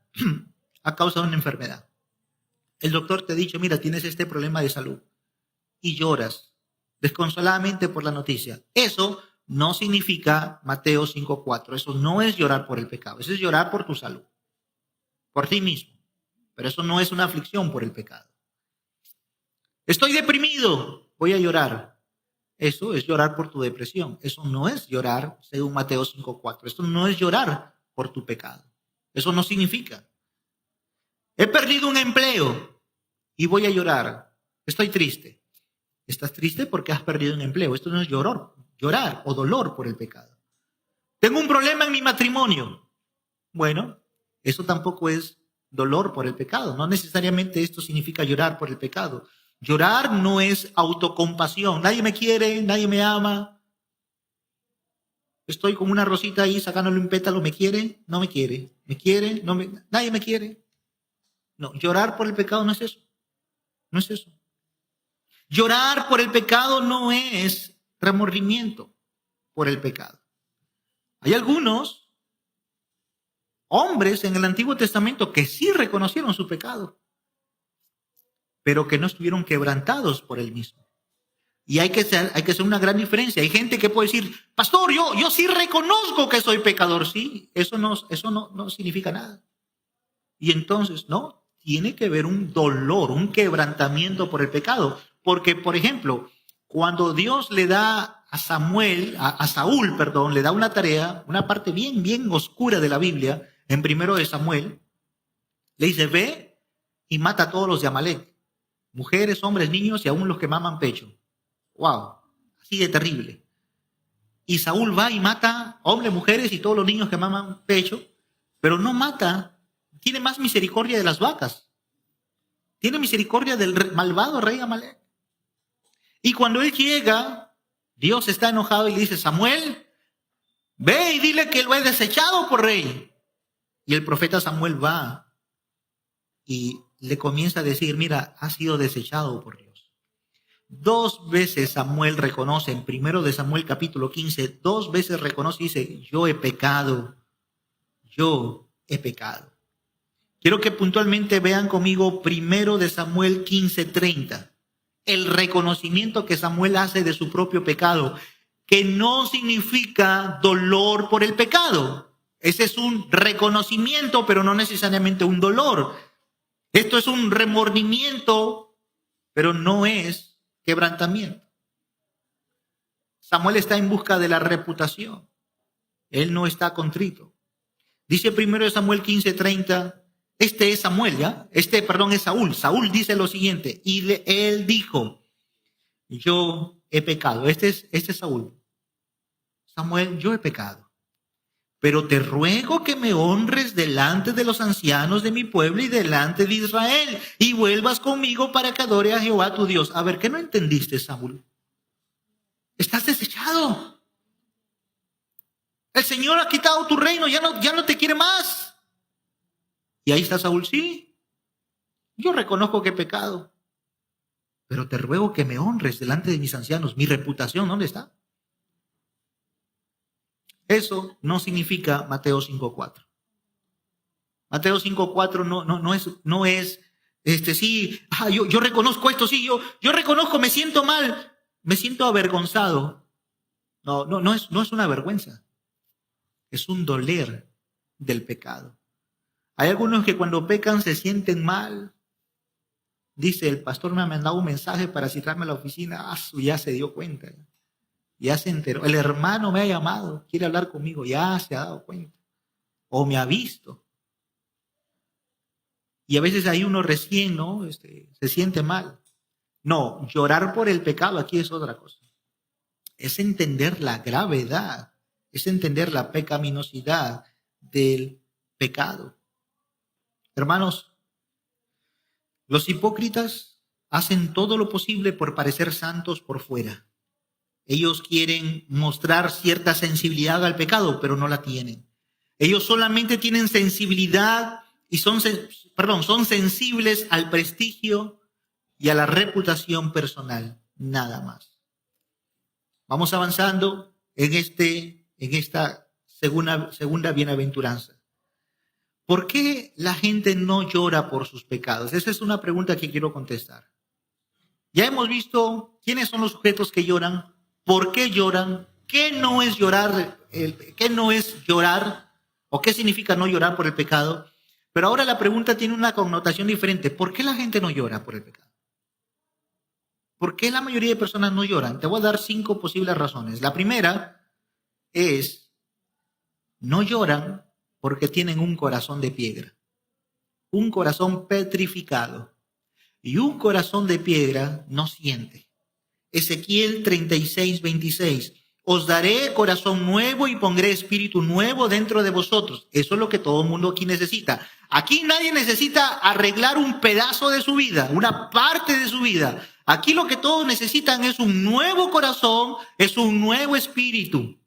a causa de una enfermedad. El doctor te ha dicho, mira, tienes este problema de salud y lloras desconsoladamente por la noticia. Eso no significa Mateo 5:4. Eso no es llorar por el pecado. Eso es llorar por tu salud, por ti mismo. Pero eso no es una aflicción por el pecado. Estoy deprimido, voy a llorar. Eso es llorar por tu depresión. Eso no es llorar, según Mateo 5:4. Esto no es llorar por tu pecado. Eso no significa. He perdido un empleo y voy a llorar. Estoy triste. Estás triste porque has perdido un empleo. Esto no es llorar o dolor por el pecado. Tengo un problema en mi matrimonio. Bueno, eso tampoco es dolor por el pecado. No necesariamente esto significa llorar por el pecado. Llorar no es autocompasión. Nadie me quiere, nadie me ama. Estoy con una rosita ahí sacándole un pétalo. ¿Me quiere? No me quiere. ¿Me quiere? No me, nadie me quiere. No, llorar por el pecado no es eso. No es eso. Llorar por el pecado no es remordimiento por el pecado. Hay algunos hombres en el Antiguo Testamento que sí reconocieron su pecado, pero que no estuvieron quebrantados por él mismo. Y hay que hacer una gran diferencia. Hay gente que puede decir, pastor, yo sí reconozco que soy pecador. Sí, eso no significa nada. Y entonces, no, tiene que haber un dolor, un quebrantamiento por el pecado. Porque, por ejemplo, cuando Dios le da a Saúl, le da una tarea, una parte bien, bien oscura de la Biblia, en 1 de Samuel, le dice, ve y mata a todos los de Amalek. Mujeres, hombres, niños y aún los que maman pecho. Wow, así de terrible. Y Saúl va y mata hombres, mujeres y todos los niños que maman pecho, pero no mata, tiene más misericordia de las vacas. Tiene misericordia del malvado rey Amalek. Y cuando él llega, Dios está enojado y le dice, Samuel, ve y dile que lo he desechado por rey. Y el profeta Samuel va y le comienza a decir, mira, ha sido desechado por Dios. 2 veces Samuel reconoce, en 1 de Samuel capítulo 15, 2 veces reconoce y dice, yo he pecado. Quiero que puntualmente vean conmigo 1 de Samuel 15:30. El reconocimiento que Samuel hace de su propio pecado, que no significa dolor por el pecado. Ese es un reconocimiento, pero no necesariamente un dolor. Esto es un remordimiento, pero no es quebrantamiento. Samuel está en busca de la reputación. Él no está contrito. Dice primero Samuel 15:30, este es Samuel, ¿ya? Es Saúl. Saúl dice lo siguiente, y él dijo, yo he pecado. Este es Saúl. Samuel, yo he pecado. Pero te ruego que me honres delante de los ancianos de mi pueblo y delante de Israel, y vuelvas conmigo para que adore a Jehová tu Dios. A ver, ¿qué no entendiste, Saúl? Estás desechado. El Señor ha quitado tu reino, ya no te quiere más. Y ahí está Saúl, sí, yo reconozco que he pecado, pero te ruego que me honres delante de mis ancianos. Mi reputación, ¿dónde está? Eso no significa Mateo 5:4. Mateo 5:4 no es sí, yo reconozco esto, sí, yo reconozco, me siento mal, me siento avergonzado. No es una vergüenza, es un doler del pecado. Hay algunos que cuando pecan se sienten mal. Dice, el pastor me ha mandado un mensaje para citarme a la oficina. Ya se dio cuenta, ya se enteró. El hermano me ha llamado, quiere hablar conmigo, ya se ha dado cuenta. O me ha visto. Y a veces hay uno recién, ¿no? Se siente mal. No, llorar por el pecado aquí es otra cosa. Es entender la gravedad, es entender la pecaminosidad del pecado. Hermanos, los hipócritas hacen todo lo posible por parecer santos por fuera. Ellos quieren mostrar cierta sensibilidad al pecado, pero no la tienen. Ellos solamente tienen sensibilidad y son sensibles al prestigio y a la reputación personal, nada más. Vamos avanzando en esta segunda bienaventuranza. ¿Por qué la gente no llora por sus pecados? Esa es una pregunta que quiero contestar. Ya hemos visto quiénes son los sujetos que lloran, por qué lloran, qué no es llorar, o qué significa no llorar por el pecado. Pero ahora la pregunta tiene una connotación diferente. ¿Por qué la gente no llora por el pecado? ¿Por qué la mayoría de personas no lloran? Te voy a dar 5 posibles razones. La primera es, no lloran porque tienen un corazón de piedra, un corazón petrificado. Y un corazón de piedra no siente. Ezequiel 36:26. Os daré corazón nuevo y pondré espíritu nuevo dentro de vosotros. Eso es lo que todo el mundo aquí necesita. Aquí nadie necesita arreglar un pedazo de su vida, una parte de su vida. Aquí lo que todos necesitan es un nuevo corazón, es un nuevo espíritu.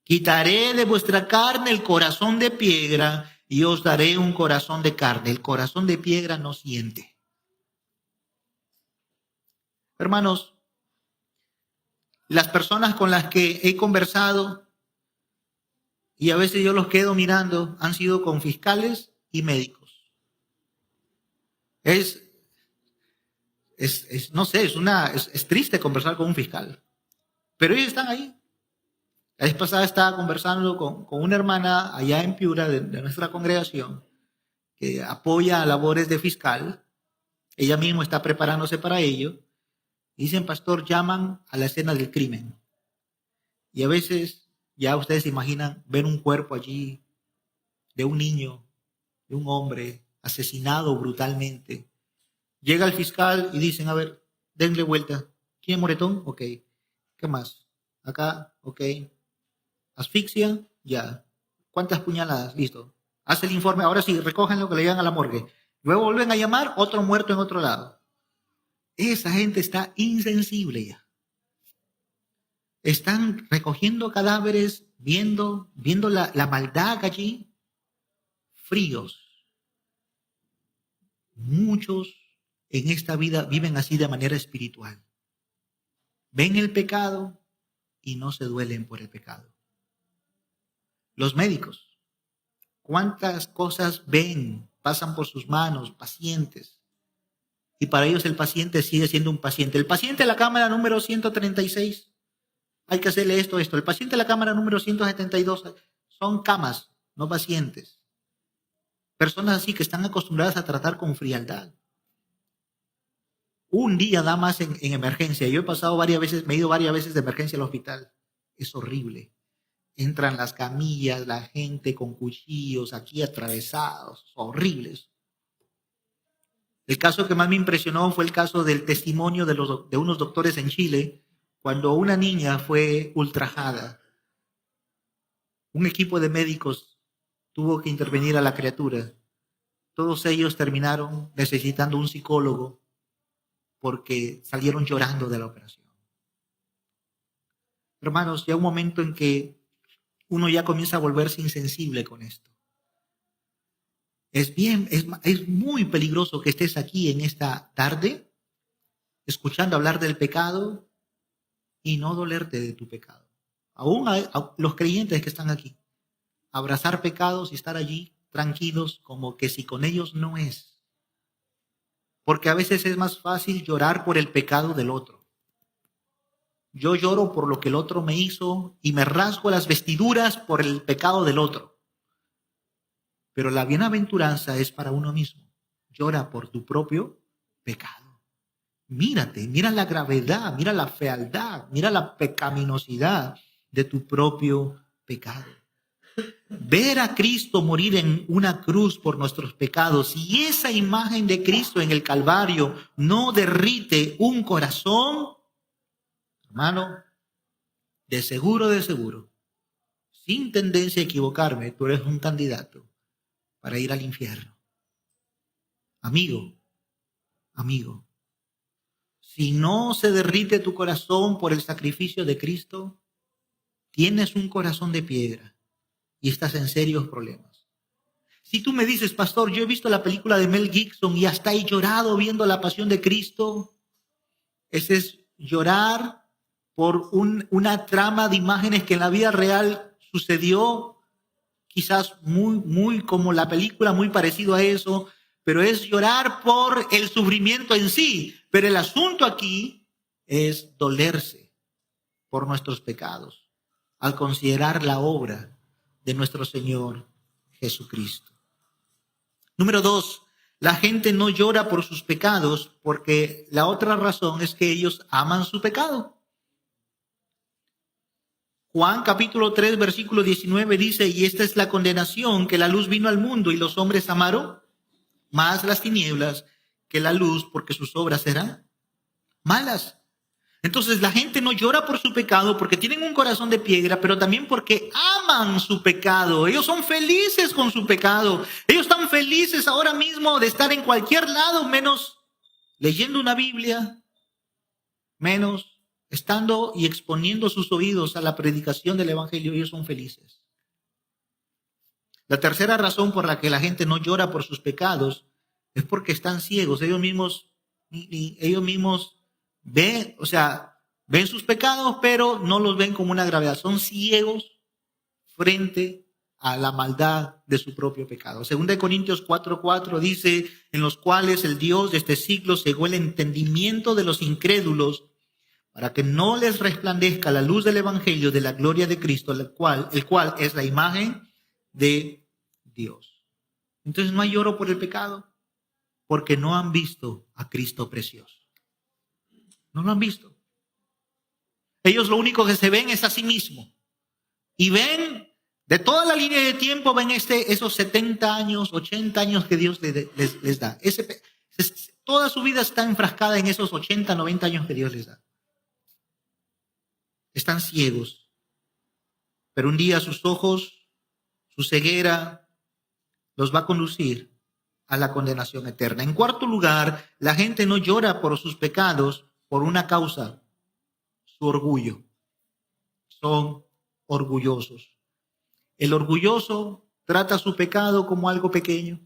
Quitaré de vuestra carne el corazón de piedra y os daré un corazón de carne. El corazón de piedra no siente. Hermanos, las personas con las que he conversado, y a veces yo los quedo mirando, han sido con fiscales y médicos. No sé, es triste conversar con un fiscal, pero ellos están ahí. La vez pasada estaba conversando con una hermana allá en Piura de nuestra congregación que apoya labores de fiscal. Ella misma está preparándose para ello. Dicen, pastor, llaman a la escena del crimen. Y a veces, ya ustedes se imaginan ver un cuerpo allí de un niño, de un hombre asesinado brutalmente. Llega el fiscal y dicen, a ver, denle vuelta. ¿Quién es moretón? Ok. ¿Qué más? Acá, ok. Asfixia, ya. ¿Cuántas puñaladas? Listo. Hace el informe, ahora sí, recogen lo que le llevan a la morgue. Luego vuelven a llamar, otro muerto en otro lado. Esa gente está insensible ya. Están recogiendo cadáveres, viendo la maldad allí, fríos. Muchos en esta vida viven así de manera espiritual. Ven el pecado y no se duelen por el pecado. Los médicos, ¿cuántas cosas ven, pasan por sus manos, pacientes? Y para ellos el paciente sigue siendo un paciente. El paciente de la cámara número 136, hay que hacerle esto. El paciente de la cámara número 172, son camas, no pacientes. Personas así que están acostumbradas a tratar con frialdad. Un día da más en emergencia. Yo he pasado varias veces, me he ido varias veces de emergencia al hospital. Es horrible. Entran las camillas, la gente con cuchillos aquí atravesados, horribles. El caso que más me impresionó fue el caso del testimonio de unos doctores en Chile, cuando una niña fue ultrajada. Un equipo de médicos tuvo que intervenir a la criatura. Todos ellos terminaron necesitando un psicólogo porque salieron llorando de la operación. Hermanos, ya un momento en que uno ya comienza a volverse insensible con esto. Es muy peligroso que estés aquí en esta tarde escuchando hablar del pecado y no dolerte de tu pecado. Aún a los creyentes que están aquí, abrazar pecados y estar allí tranquilos como que si con ellos no es. Porque a veces es más fácil llorar por el pecado del otro. Yo lloro por lo que el otro me hizo y me rasgo las vestiduras por el pecado del otro. Pero la bienaventuranza es para uno mismo. Llora por tu propio pecado. Mírate, mira la gravedad, mira la fealdad, mira la pecaminosidad de tu propio pecado. Ver a Cristo morir en una cruz por nuestros pecados y esa imagen de Cristo en el Calvario no derrite un corazón, hermano, de seguro, sin tendencia a equivocarme, tú eres un candidato para ir al infierno. Amigo, si no se derrite tu corazón por el sacrificio de Cristo, tienes un corazón de piedra y estás en serios problemas. Si tú me dices, pastor, yo he visto la película de Mel Gibson y hasta he llorado viendo la pasión de Cristo, ese es llorar por una trama de imágenes que en la vida real sucedió, quizás muy como la película, muy parecido a eso, pero es llorar por el sufrimiento en sí. Pero el asunto aquí es dolerse por nuestros pecados al considerar la obra de nuestro Señor Jesucristo. Número 2, la gente no llora por sus pecados porque la otra razón es que ellos aman su pecado. Juan capítulo 3, versículo 19 dice, y esta es la condenación, que la luz vino al mundo y los hombres amaron más las tinieblas que la luz porque sus obras eran malas. Entonces la gente no llora por su pecado porque tienen un corazón de piedra, pero también porque aman su pecado. Ellos son felices con su pecado. Ellos están felices ahora mismo de estar en cualquier lado, menos leyendo una Biblia, menos estando y exponiendo sus oídos a la predicación del Evangelio. Ellos son felices. La tercera razón por la que la gente no llora por sus pecados es porque están ciegos. Ellos mismos ven, ven sus pecados, pero no los ven como una gravedad. Son ciegos frente a la maldad de su propio pecado. 2 Corintios 4:4 dice, en los cuales el Dios de este siglo cegó el entendimiento de los incrédulos para que no les resplandezca la luz del evangelio de la gloria de Cristo, el cual es la imagen de Dios. Entonces no hay lloro por el pecado porque no han visto a Cristo precioso. No lo han visto. Ellos lo único que se ven es a sí mismos. Y ven, de toda la línea de tiempo, ven esos 70 años, 80 años que Dios les da. Toda su vida está enfrascada en esos 80, 90 años que Dios les da. Están ciegos. Pero un día sus ojos, su ceguera, los va a conducir a la condenación eterna. En cuarto lugar, la gente no llora por sus pecados por una causa, su orgullo. Son orgullosos. El orgulloso trata su pecado como algo pequeño.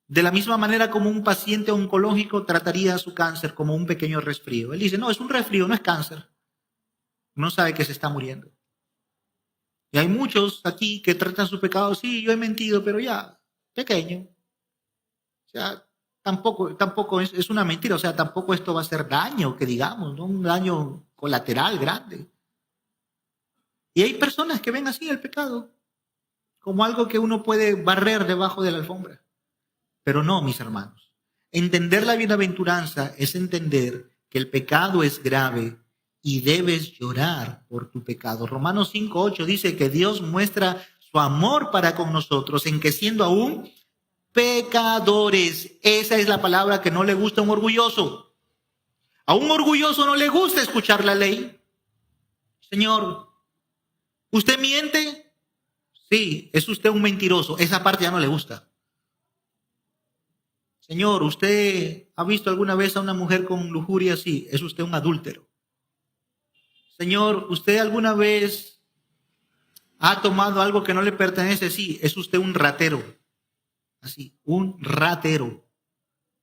De la misma manera como un paciente oncológico trataría su cáncer como un pequeño resfrío. Él dice, no, es un resfrío, no es cáncer. No sabe que se está muriendo. Y hay muchos aquí que tratan su pecado, sí, yo he mentido, pero ya, pequeño. O sea, tampoco es una mentira, o sea, tampoco esto va a hacer daño, que digamos, ¿no? Un daño colateral grande. Y hay personas que ven así el pecado como algo que uno puede barrer debajo de la alfombra. Pero no, mis hermanos. Entender la bienaventuranza es entender que el pecado es grave y debes llorar por tu pecado. Romanos 5:8 dice que Dios muestra su amor para con nosotros en que siendo aún pecadores, esa es la palabra que no le gusta a un orgulloso. A un orgulloso no le gusta escuchar la ley. Señor, ¿usted miente? Sí, es usted un mentiroso. Esa parte ya no le gusta. Señor, ¿usted ha visto alguna vez a una mujer con lujuria? Sí, es usted un adúltero. Señor, ¿usted alguna vez ha tomado algo que no le pertenece? Sí, es usted un ratero. Así, un ratero.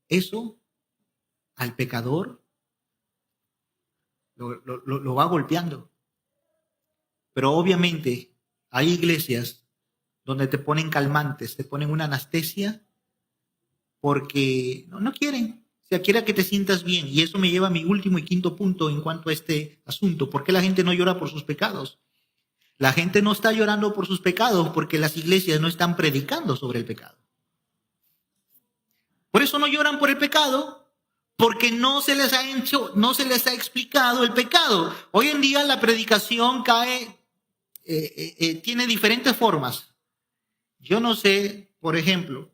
Eso al pecador lo va golpeando. Pero obviamente hay iglesias donde te ponen calmantes, te ponen una anestesia porque no quieren. O sea, quieren que te sientas bien. Y eso me lleva a mi último y quinto punto en cuanto a este asunto. ¿Por qué la gente no llora por sus pecados? La gente no está llorando por sus pecados porque las iglesias no están predicando sobre el pecado. Por eso no lloran por el pecado, porque no se les ha explicado el pecado. Hoy en día la predicación tiene diferentes formas. Yo no sé, por ejemplo,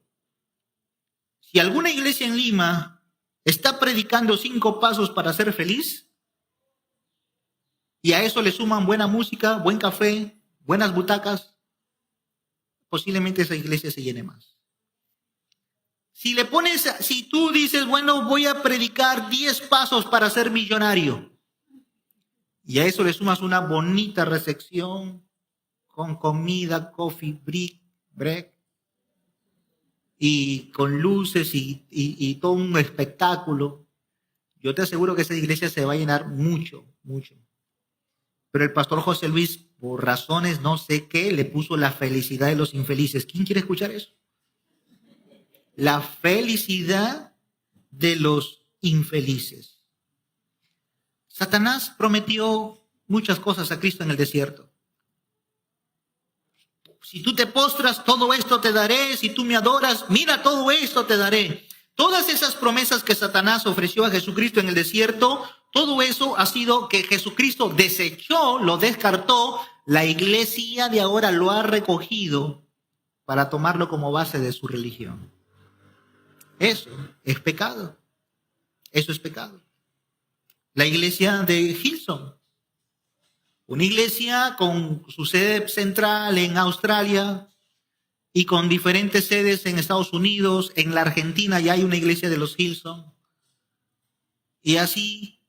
si alguna iglesia en Lima está predicando 5 pasos para ser feliz, y a eso le suman buena música, buen café, buenas butacas, posiblemente esa iglesia se llene más. Si tú dices, bueno, voy a predicar 10 pasos para ser millonario, y a eso le sumas una bonita recepción con comida, coffee, break, y con luces y todo un espectáculo, yo te aseguro que esa iglesia se va a llenar mucho, mucho. Pero el pastor José Luis, por razones no sé qué, le puso la felicidad de los infelices. ¿Quién quiere escuchar eso? La felicidad de los infelices. Satanás prometió muchas cosas a Cristo en el desierto. Si tú te postras, todo esto te daré. Si tú me adoras, mira, todo esto te daré. Todas esas promesas que Satanás ofreció a Jesucristo en el desierto, todo eso ha sido que Jesucristo desechó, lo descartó. La iglesia de ahora lo ha recogido para tomarlo como base de su religión. Eso es pecado. Eso es pecado. La iglesia de Hillsong, una iglesia con su sede central en Australia y con diferentes sedes en Estados Unidos, en la Argentina ya hay una iglesia de los Hillsong. Y así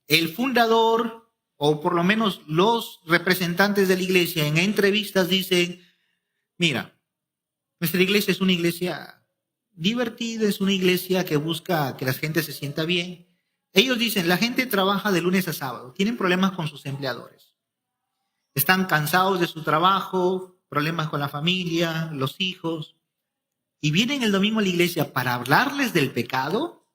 el fundador, o por lo menos los representantes de la iglesia en entrevistas dicen, mira, nuestra iglesia es una iglesia divertida, es una iglesia que busca que la gente se sienta bien. Ellos dicen, la gente trabaja de lunes a sábado, tienen problemas con sus empleadores. Están cansados de su trabajo, problemas con la familia, los hijos, y vienen el domingo a la iglesia para hablarles del pecado.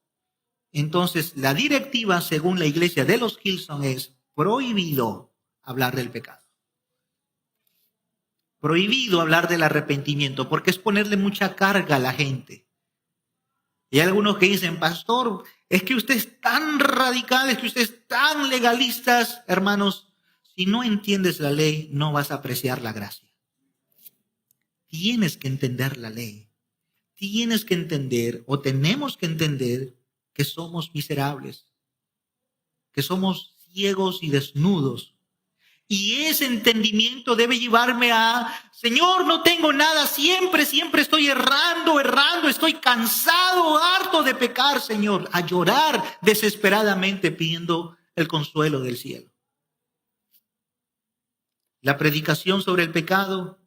Entonces, la directiva, según la iglesia de los Hillsong, es prohibido hablar del pecado. Prohibido hablar del arrepentimiento, porque es ponerle mucha carga a la gente. Y hay algunos que dicen, pastor, es que usted es tan radical, es que usted es tan legalista. Hermanos, si no entiendes la ley, no vas a apreciar la gracia. Tienes que entender la ley. Tienes que entender, o tenemos que entender, que somos miserables, que somos ciegos y desnudos. Y ese entendimiento debe llevarme a, Señor, no tengo nada, siempre estoy errando, estoy cansado, harto de pecar, Señor, a llorar desesperadamente pidiendo el consuelo del cielo. La predicación sobre el pecado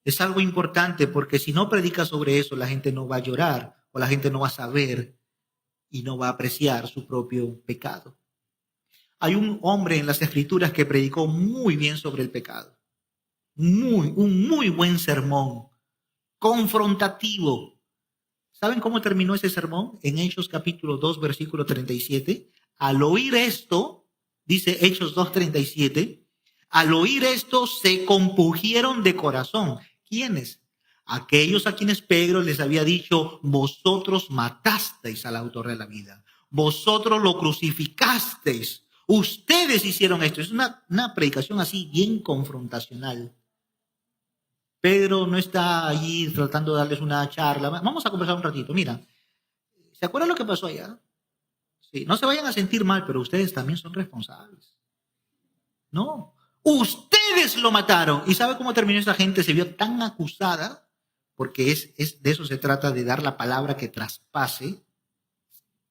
es algo importante porque si no predicas sobre eso, la gente no va a llorar o la gente no va a saber y no va a apreciar su propio pecado. Hay un hombre en las Escrituras que predicó muy bien sobre el pecado. Un muy buen sermón, confrontativo. ¿Saben cómo terminó ese sermón? En Hechos capítulo 2, versículo 37. Al oír esto, dice Hechos 2:37, al oír esto se compungieron de corazón. ¿Quiénes? Aquellos a quienes Pedro les había dicho, vosotros matasteis al autor de la vida, vosotros lo crucificasteis, ustedes hicieron esto. Es una predicación así bien confrontacional. Pedro no está allí tratando de darles una charla. Vamos a conversar un ratito. Mira, ¿se acuerdan lo que pasó allá? Sí, no se vayan a sentir mal, pero ustedes también son responsables. No, ustedes lo mataron. ¿Y sabe cómo terminó esa gente? Se vio tan acusada, porque de eso se trata, de dar la palabra que traspase,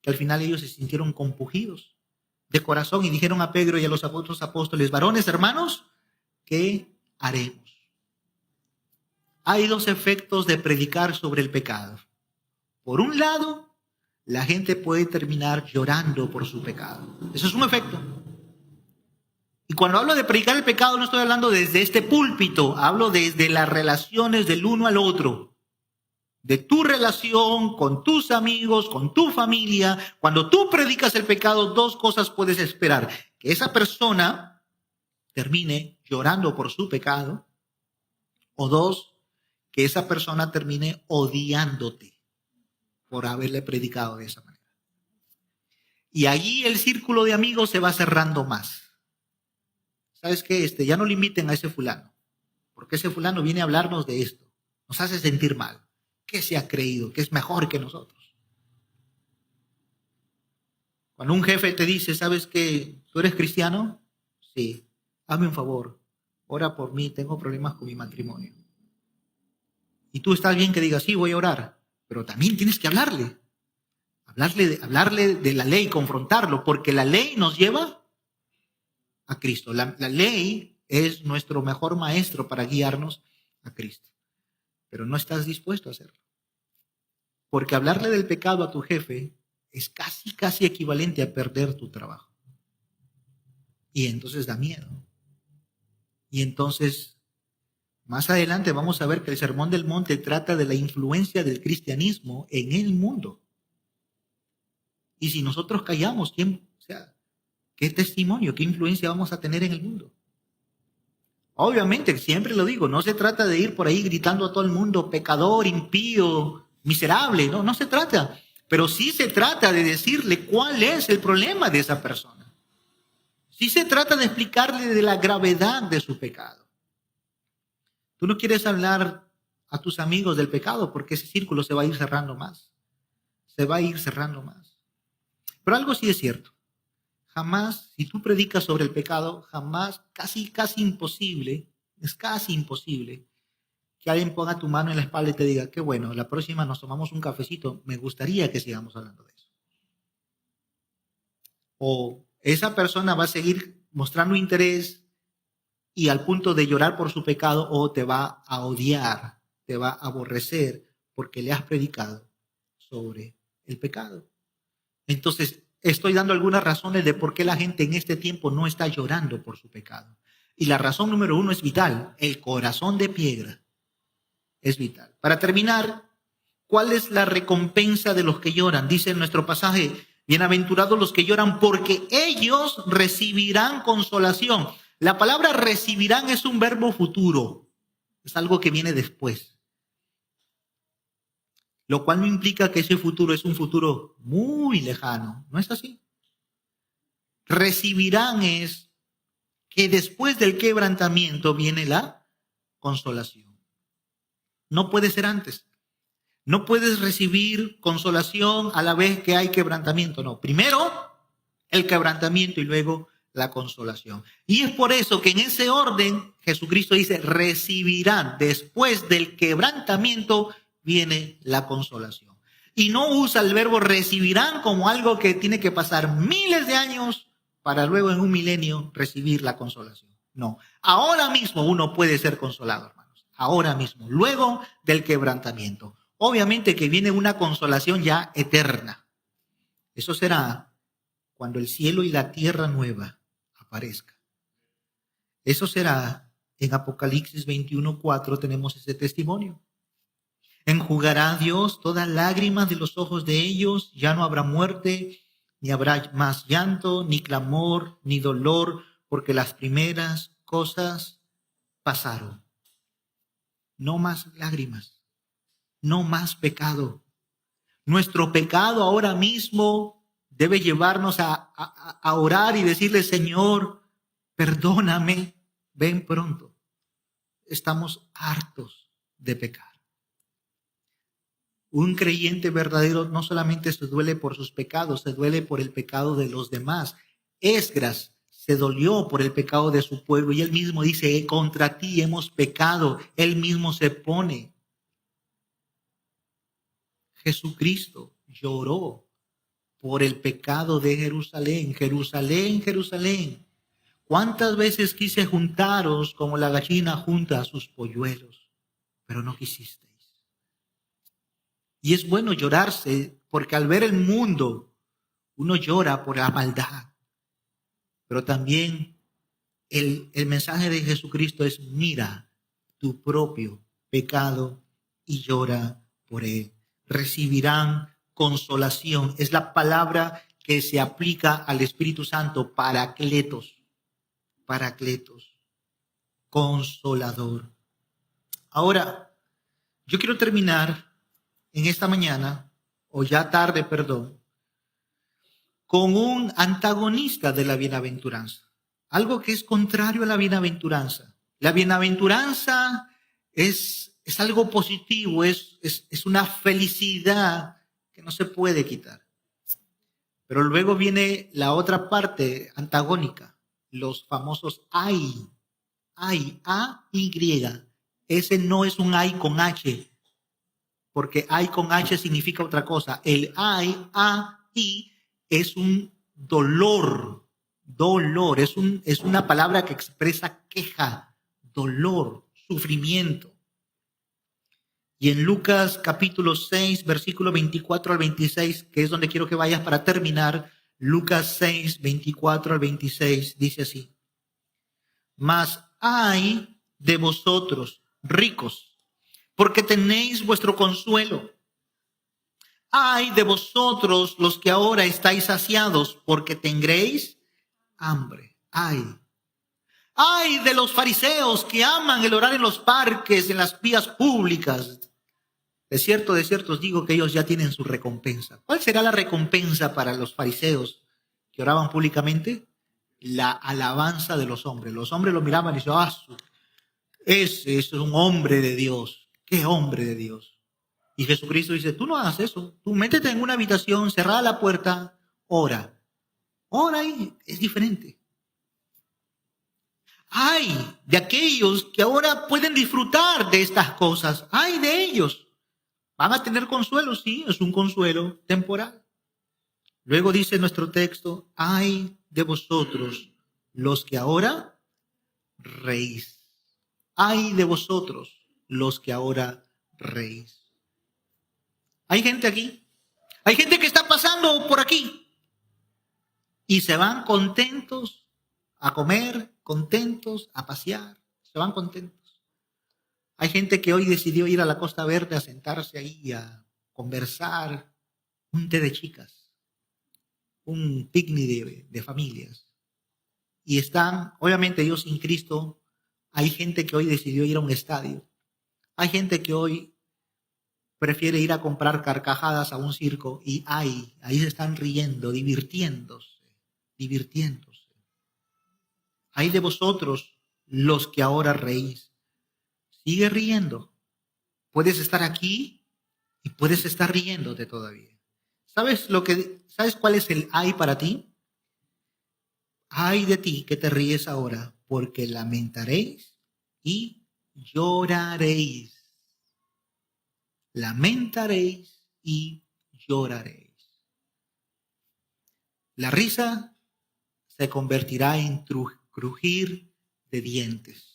que al final ellos se sintieron compungidos de corazón y dijeron a Pedro y a los otros apóstoles, varones, hermanos, ¿qué haremos? Hay dos efectos de predicar sobre el pecado. Por un lado, la gente puede terminar llorando por su pecado. Eso es un efecto. Y cuando hablo de predicar el pecado, no estoy hablando desde este púlpito, hablo desde las relaciones del uno al otro. De tu relación con tus amigos, con tu familia. Cuando tú predicas el pecado, dos cosas puedes esperar. Que esa persona termine llorando por su pecado. O dos, que esa persona termine odiándote por haberle predicado de esa manera. Y allí el círculo de amigos se va cerrando más. ¿Sabes qué? Ya no le inviten a ese fulano, porque ese fulano viene a hablarnos de esto. Nos hace sentir mal. ¿Qué se ha creído? Que es mejor que nosotros. Cuando un jefe te dice, ¿sabes qué? ¿Tú eres cristiano? Sí. Hazme un favor. Ora por mí, tengo problemas con mi matrimonio. Y tú estás bien que digas, sí, voy a orar, pero también tienes que hablarle de la ley, confrontarlo, porque la ley nos lleva a Cristo. La ley es nuestro mejor maestro para guiarnos a Cristo, pero no estás dispuesto a hacerlo. Porque hablarle del pecado a tu jefe es casi equivalente a perder tu trabajo. Y entonces da miedo. Y entonces, más adelante vamos a ver que el Sermón del Monte trata de la influencia del cristianismo en el mundo. Y si nosotros callamos, ¿qué testimonio, qué influencia vamos a tener en el mundo? Obviamente, siempre lo digo, no se trata de ir por ahí gritando a todo el mundo, pecador, impío, miserable, no se trata. Pero sí se trata de decirle cuál es el problema de esa persona. Sí se trata de explicarle de la gravedad de su pecado. Tú no quieres hablar a tus amigos del pecado porque ese círculo se va a ir cerrando más. Se va a ir cerrando más. Pero algo sí es cierto. Jamás, si tú predicas sobre el pecado, jamás, casi imposible, es casi imposible que alguien ponga tu mano en la espalda y te diga, qué bueno, la próxima nos tomamos un cafecito, me gustaría que sigamos hablando de eso. O esa persona va a seguir mostrando interés y al punto de llorar por su pecado, o te va a odiar, te va a aborrecer porque le has predicado sobre el pecado. Entonces, estoy dando algunas razones de por qué la gente en este tiempo no está llorando por su pecado. Y la razón número uno es vital. El corazón de piedra es vital. Para terminar, ¿cuál es la recompensa de los que lloran? Dice en nuestro pasaje, bienaventurados los que lloran porque ellos recibirán consolación. La palabra recibirán es un verbo futuro. Es algo que viene después. Lo cual no implica que ese futuro es un futuro muy lejano. ¿No es así? Recibirán es que después del quebrantamiento viene la consolación. No puede ser antes. No puedes recibir consolación a la vez que hay quebrantamiento. No, primero el quebrantamiento y luego la consolación. Y es por eso que en ese orden Jesucristo dice, recibirán después del quebrantamiento viene la consolación. Y no usa el verbo recibirán como algo que tiene que pasar miles de años para luego en un milenio recibir la consolación. No, ahora mismo uno puede ser consolado, hermanos. Ahora mismo, luego del quebrantamiento. Obviamente que viene una consolación ya eterna. Eso será cuando el cielo y la tierra nueva aparezcan. Eso será en Apocalipsis 21:4 tenemos ese testimonio. Enjugará Dios toda lágrima de los ojos de ellos, ya no habrá muerte, ni habrá más llanto, ni clamor, ni dolor, porque las primeras cosas pasaron. No más lágrimas. no más pecado. Nuestro pecado ahora mismo debe llevarnos a orar y decirle, Señor, perdóname, ven pronto. Estamos hartos de pecar. Un creyente verdadero no solamente se duele por sus pecados, se duele por el pecado de los demás. Esdras se dolió por el pecado de su pueblo y él mismo dice, contra ti hemos pecado. Él mismo se pone. Jesucristo lloró por el pecado de Jerusalén. Jerusalén, Jerusalén. ¿Cuántas veces quise juntaros como la gallina junta a sus polluelos? Pero no quisisteis. Y es bueno llorarse porque al ver el mundo, uno llora por la maldad. Pero también el mensaje de Jesucristo es, mira tu propio pecado y llora por él. Recibirán consolación. Es la palabra que se aplica al Espíritu Santo, paracletos, consolador. Ahora, yo quiero terminar en esta mañana, o ya tarde, perdón, con un antagonista de la bienaventuranza. Algo que es contrario a la bienaventuranza. La bienaventuranza es algo positivo, es una felicidad que no se puede quitar. Pero luego viene la otra parte antagónica, los famosos ay, A-Y. Ese no es un ay con H, porque ay con H significa otra cosa. El ay, A-I, es un dolor, es una palabra que expresa queja, dolor, sufrimiento. Y en Lucas capítulo 6, versículo 24 al 26, que es donde quiero que vayas para terminar, Lucas 6, 24 al 26, dice así: Mas ay de vosotros, ricos, porque tenéis vuestro consuelo. Ay de vosotros los que ahora estáis saciados, porque tendréis hambre. Ay de los fariseos que aman el orar en los parques, en las vías públicas. De cierto os digo que ellos ya tienen su recompensa. ¿Cuál será la recompensa para los fariseos que oraban públicamente? La alabanza de los hombres. Los hombres lo miraban y decían, ese es un hombre de Dios. ¿Qué hombre de Dios? Y Jesucristo dice, tú no hagas eso. Tú métete en una habitación, cerrada la puerta, ora. Ora y es diferente. Ay de aquellos que ahora pueden disfrutar de estas cosas. Ay de ellos. Van a tener consuelo, sí, es un consuelo temporal. Luego dice nuestro texto, ay de vosotros los que ahora reís. Ay de vosotros los que ahora reís. Hay gente aquí, hay gente que está pasando por aquí y se van contentos a comer, contentos a pasear, se van contentos. Hay gente que hoy decidió ir a la Costa Verde a sentarse ahí a conversar, un té de chicas, un picnic de familias. Y están, obviamente ellos sin Cristo, hay gente que hoy decidió ir a un estadio. Hay gente que hoy prefiere ir a comprar carcajadas a un circo y ahí se están riendo, divirtiéndose. Hay de vosotros los que ahora reís. Sigue riendo. Puedes estar aquí y puedes estar riéndote todavía. ¿Sabes cuál es el ay para ti? Ay de ti que te ríes ahora, porque lamentaréis y lloraréis. Lamentaréis y lloraréis. La risa se convertirá en crujir de dientes.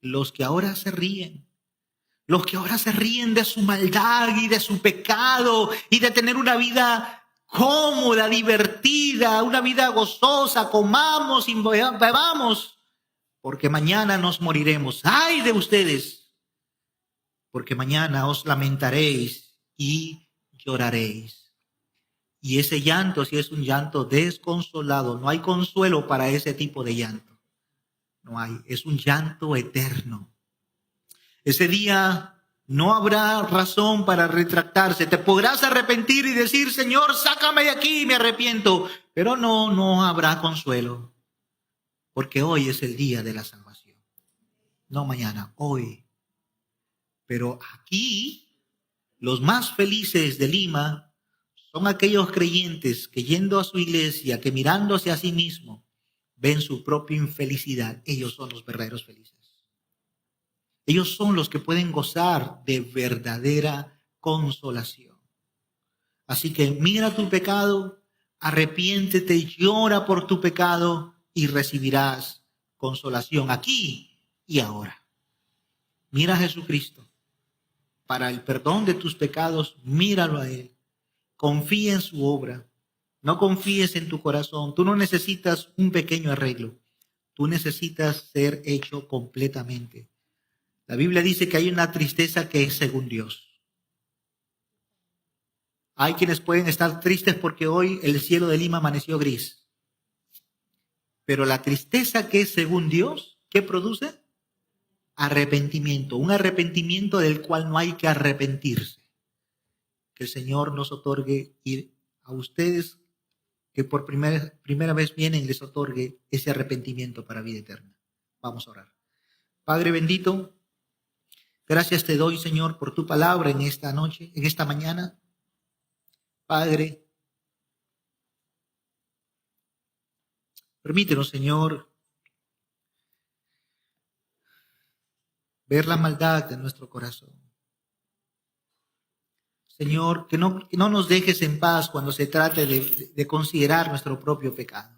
Los que ahora se ríen de su maldad y de su pecado y de tener una vida cómoda, divertida, una vida gozosa, comamos y bebamos, porque mañana nos moriremos. ¡Ay de ustedes! Porque mañana os lamentaréis y lloraréis. Y ese llanto, si es un llanto desconsolado, no hay consuelo para ese tipo de llanto. No hay, es un llanto eterno. Ese día No habrá razón para retractarse. Te podrás arrepentir y decir, Señor, sácame de aquí, me arrepiento. Pero no habrá consuelo. Porque hoy es el día de la salvación. No mañana, hoy. Pero aquí, los más felices de Lima son aquellos creyentes que yendo a su iglesia, que mirándose a sí mismo, ven su propia infelicidad. Ellos son los verdaderos felices. Ellos son los que pueden gozar de verdadera consolación. Así que mira tu pecado, arrepiéntete, llora por tu pecado y recibirás consolación aquí y ahora. Mira a Jesucristo. Para el perdón de tus pecados, míralo a Él. Confía en su obra. No confíes en tu corazón. Tú no necesitas un pequeño arreglo. Tú necesitas ser hecho completamente. La Biblia dice que hay una tristeza que es según Dios. Hay quienes pueden estar tristes porque hoy el cielo de Lima amaneció gris. Pero la tristeza que es según Dios, ¿qué produce? Arrepentimiento. Un arrepentimiento del cual no hay que arrepentirse. Que el Señor nos otorgue y a ustedes que por primera vez vienen les otorgue ese arrepentimiento para vida eterna. Vamos a orar. Padre bendito, gracias te doy, Señor, por tu palabra en esta noche, en esta mañana. Padre, permítenos, Señor, ver la maldad de nuestro corazón. Señor, que no nos dejes en paz cuando se trate de considerar nuestro propio pecado.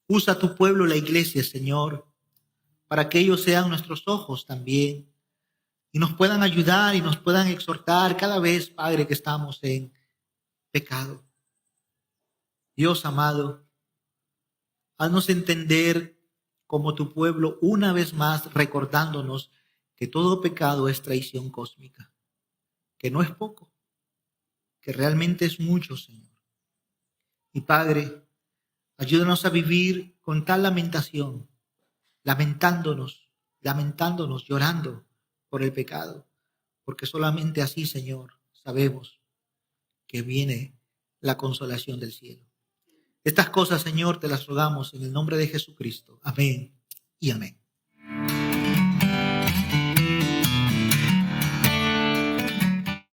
Usa a tu pueblo, la iglesia, Señor, para que ellos sean nuestros ojos también y nos puedan ayudar y nos puedan exhortar cada vez, Padre, que estamos en pecado. Dios amado, haznos entender como tu pueblo una vez más recordándonos que todo pecado es traición cósmica, que no es poco, que realmente es mucho, Señor. Y Padre, ayúdanos a vivir con tal lamentación, lamentándonos, llorando por el pecado, porque solamente así, Señor, sabemos que viene la consolación del cielo. Estas cosas, Señor, te las rogamos en el nombre de Jesucristo. Amén y amén.